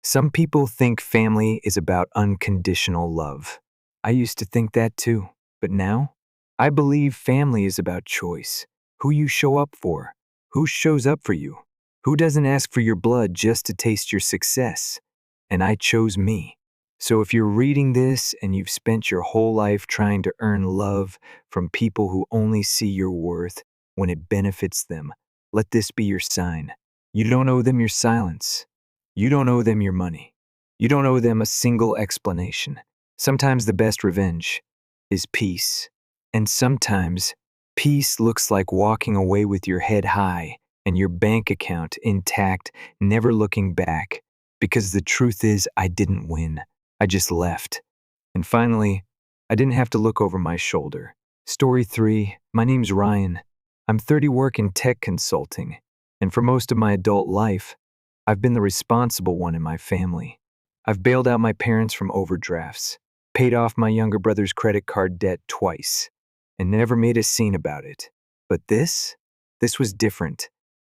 A: Some people think family is about unconditional love. I used to think that too. But now, I believe family is about choice. Who you show up for. Who shows up for you. Who doesn't ask for your blood just to taste your success. And I chose me. So if you're reading this and you've spent your whole life trying to earn love from people who only see your worth when it benefits them, let this be your sign. You don't owe them your silence. You don't owe them your money. You don't owe them a single explanation. Sometimes the best revenge is peace. And sometimes peace looks like walking away with your head high and your bank account intact, never looking back. Because the truth is, I didn't win. I just left. And finally, I didn't have to look over my shoulder. Story 3, my name's Ryan. I'm 30, work in tech consulting. And for most of my adult life, I've been the responsible one in my family. I've bailed out my parents from overdrafts, paid off my younger brother's credit card debt twice, and never made a scene about it. But this was different.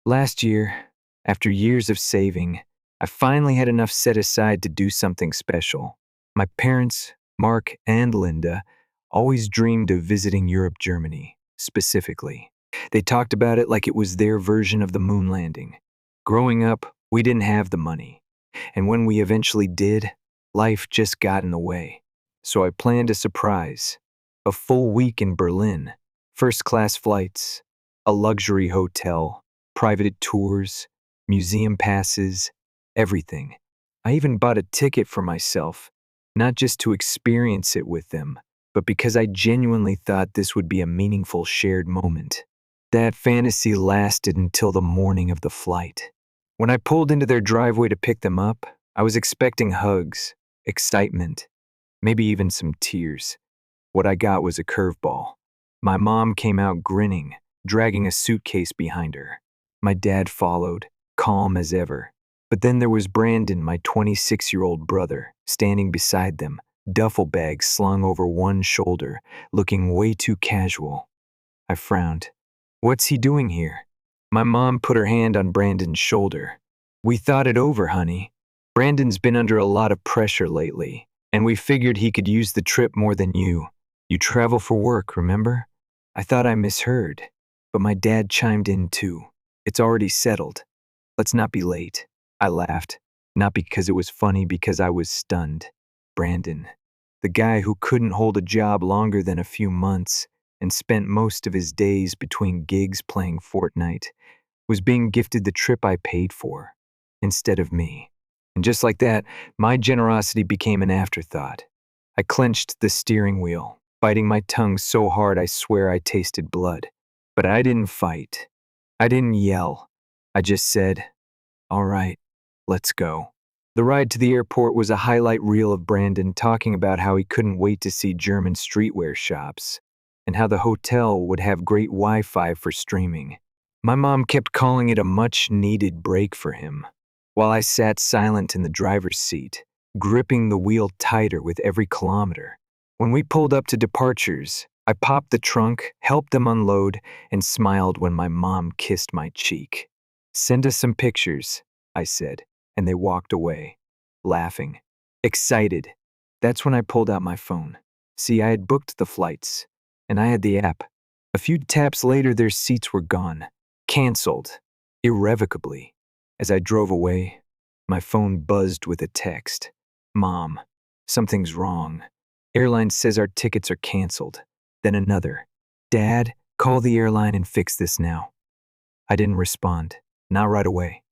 A: Last year, after years of saving, I finally had enough set aside to do something special. My parents, Mark and Linda, always dreamed of visiting Europe, Germany, specifically. They talked about it like it was their version of the moon landing. Growing up, we didn't have the money. And when we eventually did, life just got in the way. So I planned a surprise. A full week in Berlin, first-class flights, a luxury hotel, private tours, museum passes, everything. I even bought a ticket for myself, not just to experience it with them, but because I genuinely thought this would be a meaningful shared moment. That fantasy lasted until the morning of the flight. When I pulled into their driveway to pick them up, I was expecting hugs, excitement, maybe even some tears. What I got was a curveball. My mom came out grinning, dragging a suitcase behind her. My dad followed, calm as ever. But then there was Brandon, my 26-year-old brother, standing beside them, duffel bag slung over one shoulder, looking way too casual. I frowned. What's he doing here? My mom put her hand on Brandon's shoulder. We thought it over, honey. Brandon's been under a lot of pressure lately, and we figured he could use the trip more than you. You travel for work, remember? I thought I misheard, but my dad chimed in too. It's already settled. Let's not be late. I laughed, not because it was funny, because I was stunned. Brandon, the guy who couldn't hold a job longer than a few months and spent most of his days between gigs playing Fortnite, was being gifted the trip I paid for, instead of me. And just like that, my generosity became an afterthought. I clenched the steering wheel, biting my tongue so hard I swear I tasted blood. But I didn't fight. I didn't yell. I just said, all right, let's go. The ride to the airport was a highlight reel of Brandon talking about how he couldn't wait to see German streetwear shops, and how the hotel would have great Wi-Fi for streaming. My mom kept calling it a much-needed break for him, while I sat silent in the driver's seat, gripping the wheel tighter with every kilometer. When we pulled up to departures, I popped the trunk, helped them unload, and smiled when my mom kissed my cheek. Send us some pictures, I said, and they walked away, laughing, excited. That's when I pulled out my phone. See, I had booked the flights, and I had the app. A few taps later, their seats were gone, canceled, irrevocably. As I drove away, my phone buzzed with a text. Mom, something's wrong. Airline says our tickets are canceled. Then another. Dad, call the airline and fix this now. I didn't respond, not right away.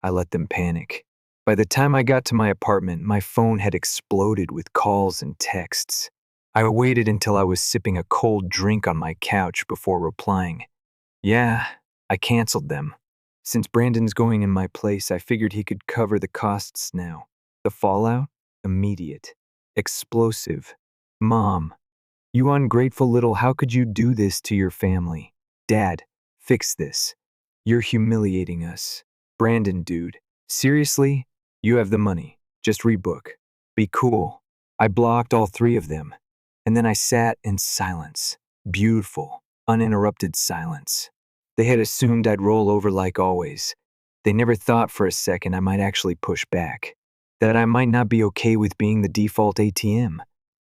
A: I let them panic. By the time I got to my apartment, my phone had exploded with calls and texts. I waited until I was sipping a cold drink on my couch before replying. Yeah, I canceled them. Since Brandon's going in my place, I figured he could cover the costs now. The fallout? Immediate. Explosive. Mom, you ungrateful little, how could you do this to your family? Dad, fix this. You're humiliating us. Brandon, dude, seriously? You have the money. Just rebook. Be cool. I blocked all three of them. And then I sat in silence. Beautiful, uninterrupted silence. They had assumed I'd roll over like always. They never thought for a second I might actually push back. That I might not be okay with being the default ATM.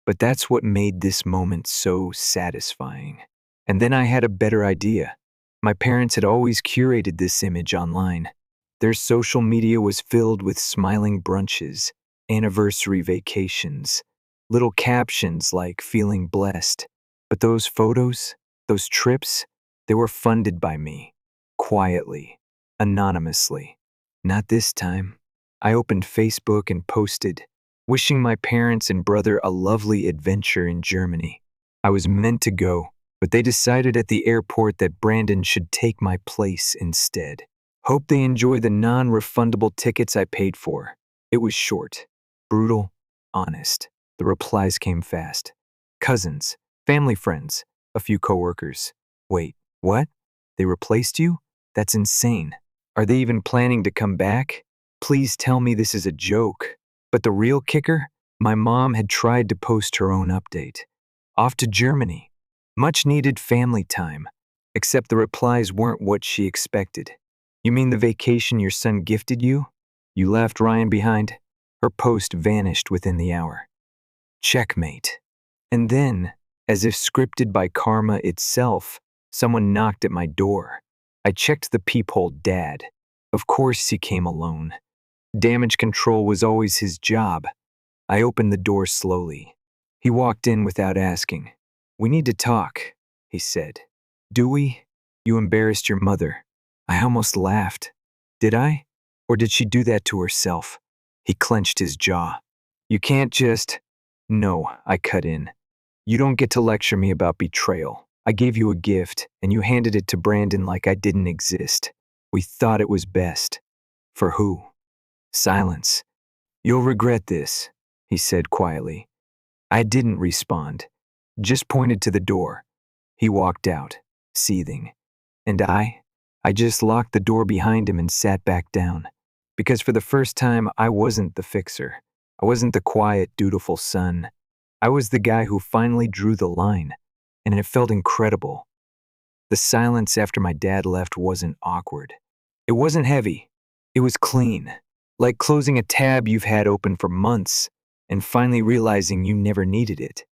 A: But that's what made this moment so satisfying. And then I had a better idea. My parents had always curated this image online. Their social media was filled with smiling brunches, anniversary vacations, little captions like feeling blessed. But those photos, those trips, they were funded by me, quietly, anonymously. Not this time. I opened Facebook and posted, wishing my parents and brother a lovely adventure in Germany. I was meant to go, but they decided at the airport that Brandon should take my place instead. Hope they enjoy the non-refundable tickets I paid for. It was short, brutal, honest. The replies came fast. Cousins, family friends, a few coworkers. Wait, what? They replaced you? That's insane. Are they even planning to come back? Please tell me this is a joke. But the real kicker? My mom had tried to post her own update. Off to Germany. Much needed family time. Except the replies weren't what she expected. You mean the vacation your son gifted you? You left Ryan behind? Her post vanished within the hour. Checkmate. And then, as if scripted by karma itself, someone knocked at my door. I checked the peephole. Dad. Of course he came alone. Damage control was always his job. I opened the door slowly. He walked in without asking. We need to talk, he said. Do we? You embarrassed your mother. I almost laughed. Did I? Or did she do that to herself? He clenched his jaw. You can't just... No, I cut in. You don't get to lecture me about betrayal. I gave you a gift, and you handed it to Brandon like I didn't exist. We thought it was best. For who? Silence. You'll regret this, he said quietly. I didn't respond, just pointed to the door. He walked out, seething. And I just locked the door behind him and sat back down. Because for the first time, I wasn't the fixer. I wasn't the quiet, dutiful son. I was the guy who finally drew the line, and it felt incredible. The silence after my dad left wasn't awkward. It wasn't heavy. It was clean, like closing a tab you've had open for months and finally realizing you never needed it.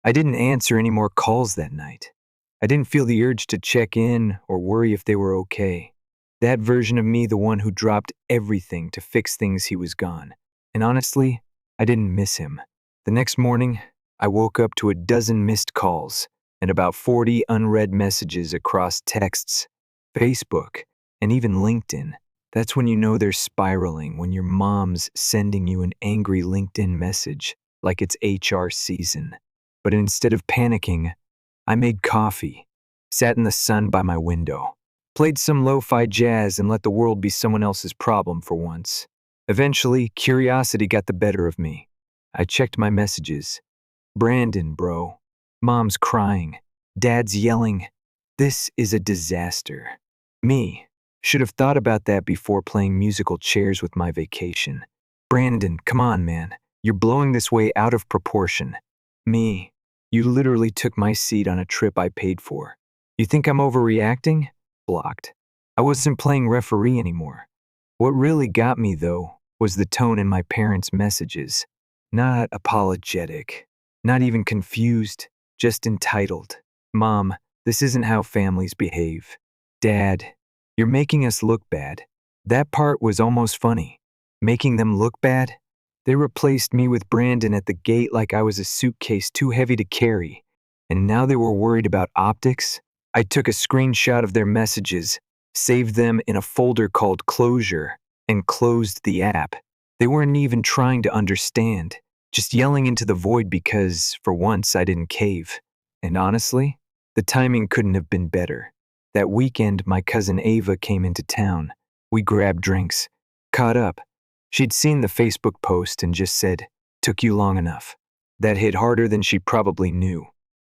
A: I didn't answer any more calls that night. I didn't feel the urge to check in or worry if they were okay. That version of me, the one who dropped everything to fix things, he was gone. And honestly, I didn't miss him. The next morning, I woke up to a dozen missed calls and about 40 unread messages across texts, Facebook, and even LinkedIn. That's when you know they're spiraling, when your mom's sending you an angry LinkedIn message like it's HR season. But instead of panicking, I made coffee, sat in the sun by my window, played some lo-fi jazz and let the world be someone else's problem for once. Eventually, curiosity got the better of me. I checked my messages. Brandon, bro. Mom's crying. Dad's yelling. This is a disaster. Me. Should have thought about that before playing musical chairs with my vacation. Brandon, come on, man. You're blowing this way out of proportion. Me. You literally took my seat on a trip I paid for. You think I'm overreacting? Blocked. I wasn't playing referee anymore. What really got me, though, was the tone in my parents' messages. Not apologetic. Not even confused. Just entitled. Mom, this isn't how families behave. Dad, you're making us look bad. That part was almost funny. Making them look bad? They replaced me with Brandon at the gate like I was a suitcase too heavy to carry. And now they were worried about optics? I took a screenshot of their messages, saved them in a folder called Closure, and closed the app. They weren't even trying to understand, just yelling into the void because, for once, I didn't cave. And honestly, the timing couldn't have been better. That weekend, my cousin Ava came into town. We grabbed drinks, caught up. She'd seen the Facebook post and just said, "Took you long enough." That hit harder than she probably knew.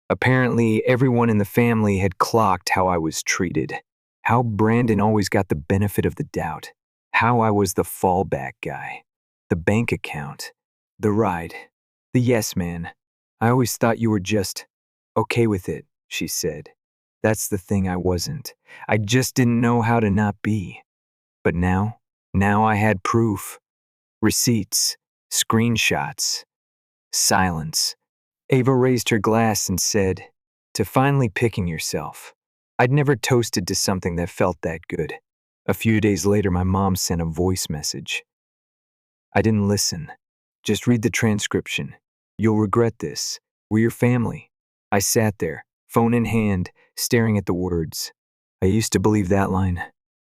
A: Apparently, everyone in the family had clocked how I was treated. How Brandon always got the benefit of the doubt. How I was the fallback guy. The bank account. The ride. The yes man. I always thought you were just okay with it, she said. That's the thing I wasn't. I just didn't know how to not be. But now I had proof. Receipts. Screenshots. Silence. Ava raised her glass and said, "To finally picking yourself." I'd never toasted to something that felt that good. A few days later, my mom sent a voice message. I didn't listen. Just read the transcription. You'll regret this. We're your family. I sat there, phone in hand, staring at the words. I used to believe that line.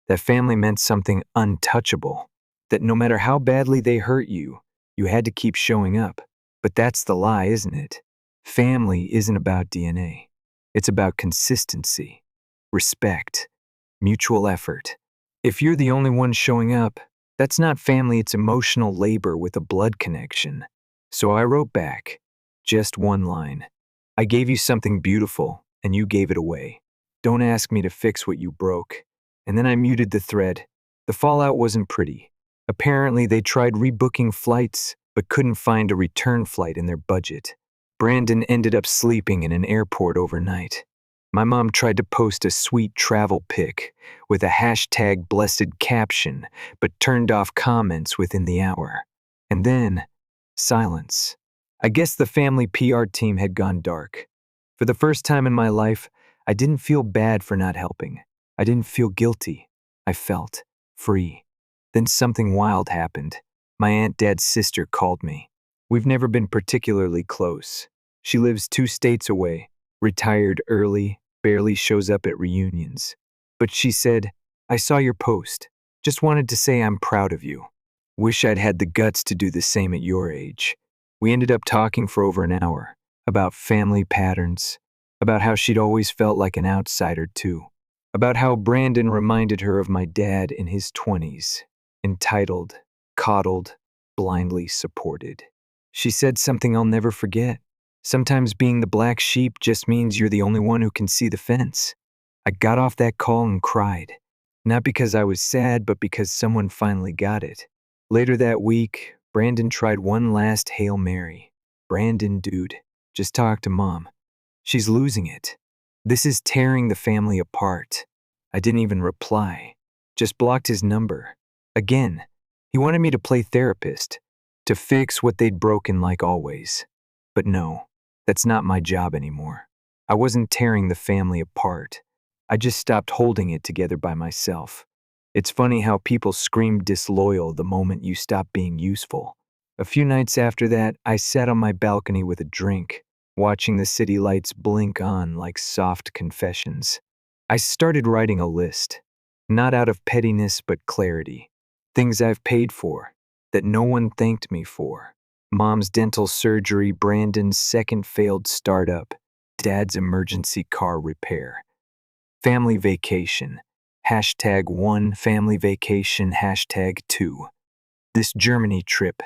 A: That family meant something untouchable. That no matter how badly they hurt you, you had to keep showing up. But that's the lie, isn't it? Family isn't about DNA. It's about consistency, respect, mutual effort. If you're the only one showing up, that's not family, it's emotional labor with a blood connection. So I wrote back, just one line. I gave you something beautiful, and you gave it away. Don't ask me to fix what you broke. And then I muted the thread. The fallout wasn't pretty. Apparently, they tried rebooking flights, but couldn't find a return flight in their budget. Brandon ended up sleeping in an airport overnight. My mom tried to post a sweet travel pic with a hashtag blessed caption, but turned off comments within the hour. And then, silence. I guess the family PR team had gone dark. For the first time in my life, I didn't feel bad for not helping. I didn't feel guilty. I felt free. Then something wild happened. My Aunt Dad's sister called me. We've never been particularly close. She lives 2 states away, retired early, barely shows up at reunions. But she said, "I saw your post. Just wanted to say I'm proud of you. Wish I'd had the guts to do the same at your age." We ended up talking for over an hour about family patterns, about how she'd always felt like an outsider too, about how Brandon reminded her of my dad in his 20s, entitled, coddled, blindly supported. She said something I'll never forget. Sometimes being the black sheep just means you're the only one who can see the fence. I got off that call and cried. Not because I was sad, but because someone finally got it. Later that week, Brandon tried one last Hail Mary. Brandon, dude, just talk to mom. She's losing it. This is tearing the family apart. I didn't even reply. Just blocked his number. Again, he wanted me to play therapist, to fix what they'd broken like always. But no, that's not my job anymore. I wasn't tearing the family apart. I just stopped holding it together by myself. It's funny how people scream disloyal the moment you stop being useful. A few nights after that, I sat on my balcony with a drink, watching the city lights blink on like soft confessions. I started writing a list, not out of pettiness but clarity. Things I've paid for, that no one thanked me for. Mom's dental surgery, Brandon's second failed startup, Dad's emergency car repair. Family vacation, #1 family vacation, #2. This Germany trip,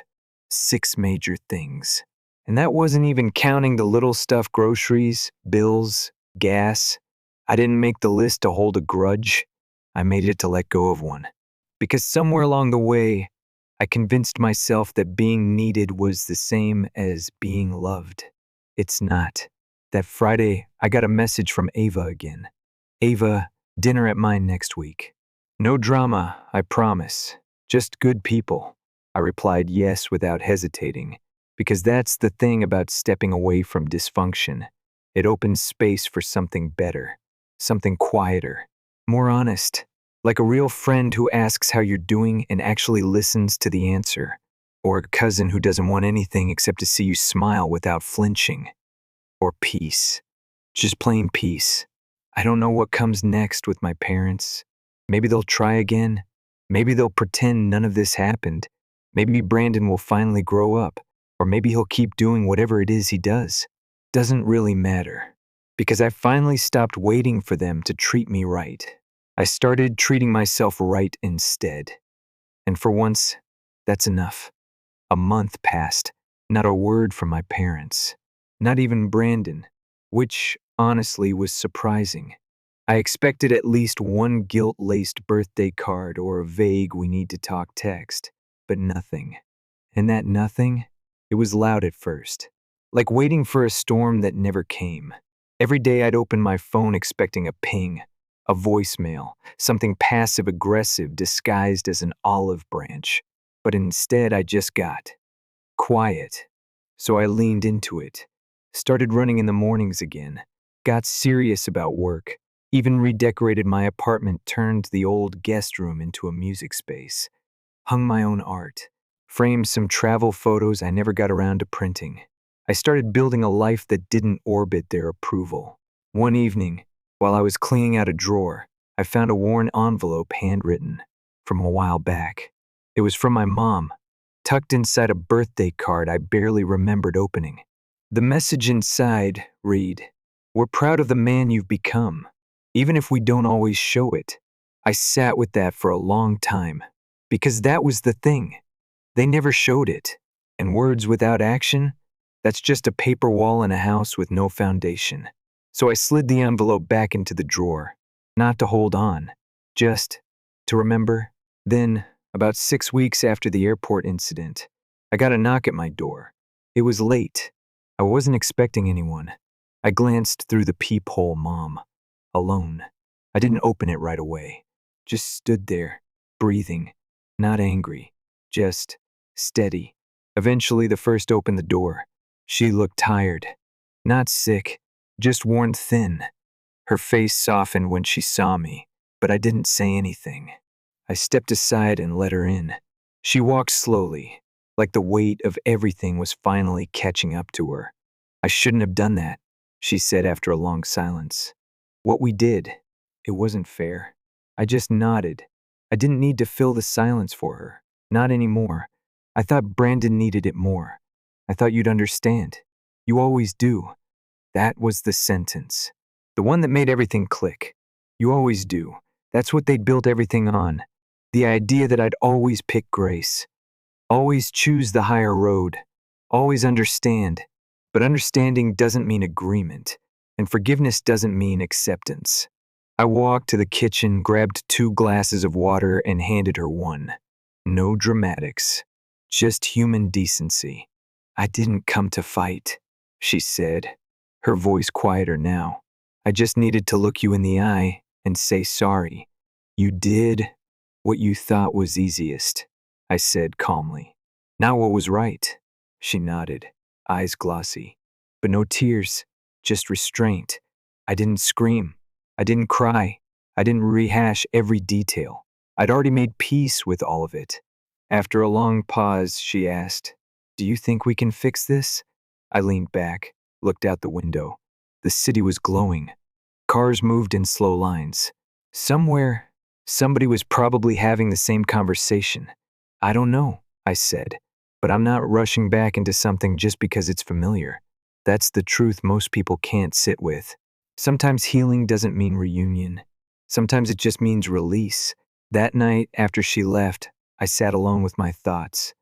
A: 6 major things. And that wasn't even counting the little stuff: groceries, bills, gas. I didn't make the list to hold a grudge. I made it to let go of one. Because somewhere along the way, I convinced myself that being needed was the same as being loved. It's not. That Friday, I got a message from Ava again. Ava, dinner at mine next week. No drama, I promise. Just good people. I replied yes without hesitating, because that's the thing about stepping away from dysfunction. It opens space for something better, something quieter, more honest, like a real friend who asks how you're doing and actually listens to the answer, or a cousin who doesn't want anything except to see you smile without flinching. Or peace. Just plain peace. I don't know what comes next with my parents. Maybe they'll try again. Maybe they'll pretend none of this happened. Maybe Brandon will finally grow up. Or maybe he'll keep doing whatever it is he does. Doesn't really matter. Because I finally stopped waiting for them to treat me right. I started treating myself right instead. And for once, that's enough. A month passed. Not a word from my parents. Not even Brandon. Which, honestly, was surprising. I expected at least one guilt-laced birthday card or a vague "we need to talk" text, but nothing. And that nothing, it was loud at first, like waiting for a storm that never came. Every day I'd open my phone expecting a ping, a voicemail, something passive-aggressive disguised as an olive branch, but instead I just got quiet. So I leaned into it. Started running in the mornings again, got serious about work, even redecorated my apartment, turned the old guest room into a music space, hung my own art, framed some travel photos I never got around to printing. I started building a life that didn't orbit their approval. One evening, while I was cleaning out a drawer, I found a worn envelope handwritten from a while back. It was from my mom, tucked inside a birthday card I barely remembered opening. The message inside read, "We're proud of the man you've become, even if we don't always show it." I sat with that for a long time, because that was the thing. They never showed it. And words without action? That's just a paper wall in a house with no foundation. So I slid the envelope back into the drawer, not to hold on, just to remember. Then, about 6 weeks after the airport incident, I got a knock at my door. It was late. I wasn't expecting anyone. I glanced through the peephole, mom, alone. I didn't open it right away. Just stood there, breathing, not angry, just steady. Eventually, the first opened the door. She looked tired, not sick, just worn thin. Her face softened when she saw me, but I didn't say anything. I stepped aside and let her in. She walked slowly, like the weight of everything was finally catching up to her. "I shouldn't have done that," she said after a long silence. "What we did, it wasn't fair." I just nodded. I didn't need to fill the silence for her. Not anymore. I thought Brandon needed it more. I thought you'd understand. You always do." That was the sentence. The one that made everything click. You always do. That's what they'd built everything on. The idea that I'd always pick grace. Always choose the higher road. Always understand. But understanding doesn't mean agreement. And forgiveness doesn't mean acceptance. I walked to the kitchen, grabbed 2 glasses of water, and handed her one. No dramatics. Just human decency. "I didn't come to fight," she said, her voice quieter now. "I just needed to look you in the eye and say sorry. You did what you thought was easiest," I said calmly. "Not what was right." She nodded, eyes glossy. But no tears, just restraint. I didn't scream. I didn't cry. I didn't rehash every detail. I'd already made peace with all of it. After a long pause, she asked, "Do you think we can fix this?" I leaned back, looked out the window. The city was glowing. Cars moved in slow lines. Somewhere, somebody was probably having the same conversation. "I don't know," I said, "but I'm not rushing back into something just because it's familiar." That's the truth most people can't sit with. Sometimes healing doesn't mean reunion. Sometimes it just means release. That night, after she left, I sat alone with my thoughts.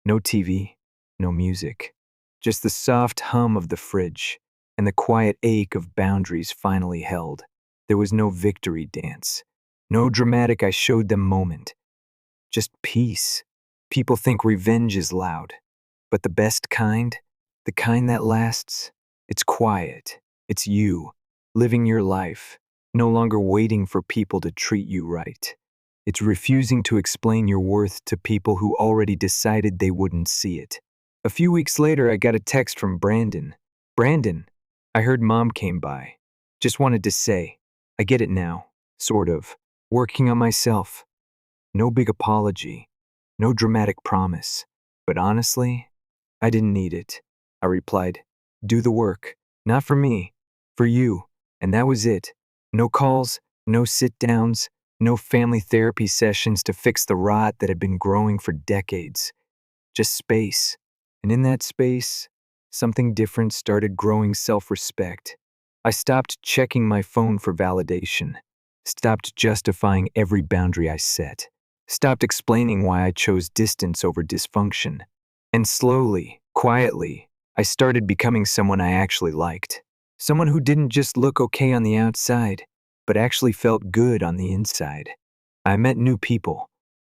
A: No TV, no music. Just the soft hum of the fridge and the quiet ache of boundaries finally held. There was no victory dance. No dramatic "I showed them" moment. Just peace. People think revenge is loud. But the best kind, the kind that lasts, it's quiet. It's you, living your life, no longer waiting for people to treat you right. It's refusing to explain your worth to people who already decided they wouldn't see it. A few weeks later, I got a text from Brandon. "Brandon, I heard Mom came by. Just wanted to say, I get it now, sort of. Working on myself. No big apology. No dramatic promise. But honestly, I didn't need it." I replied, "Do the work. Not for me. For you." And that was it. No calls, no sit-downs, no family therapy sessions to fix the rot that had been growing for decades. Just space. And in that space, something different started growing: self-respect. I stopped checking my phone for validation. Stopped justifying every boundary I set. Stopped explaining why I chose distance over dysfunction. And slowly, quietly, I started becoming someone I actually liked. Someone who didn't just look okay on the outside, but actually felt good on the inside. I met new people,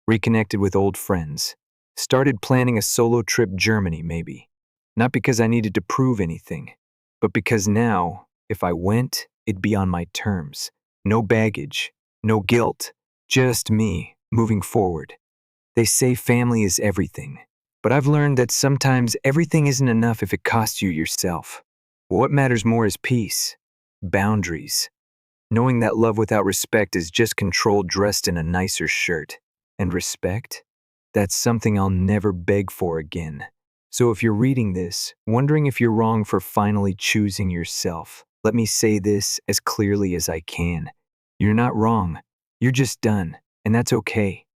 A: reconnected with old friends, started planning a solo trip Germany maybe. Not because I needed to prove anything, but because now, if I went, it'd be on my terms. No baggage, no guilt, just me, moving forward. They say family is everything, but I've learned that sometimes everything isn't enough if it costs you yourself. What matters more is peace, boundaries, knowing that love without respect is just control dressed in a nicer shirt. And respect? That's something I'll never beg for again. So if you're reading this, wondering if you're wrong for finally choosing yourself, let me say this as clearly as I can. You're not wrong. You're just done, and that's okay.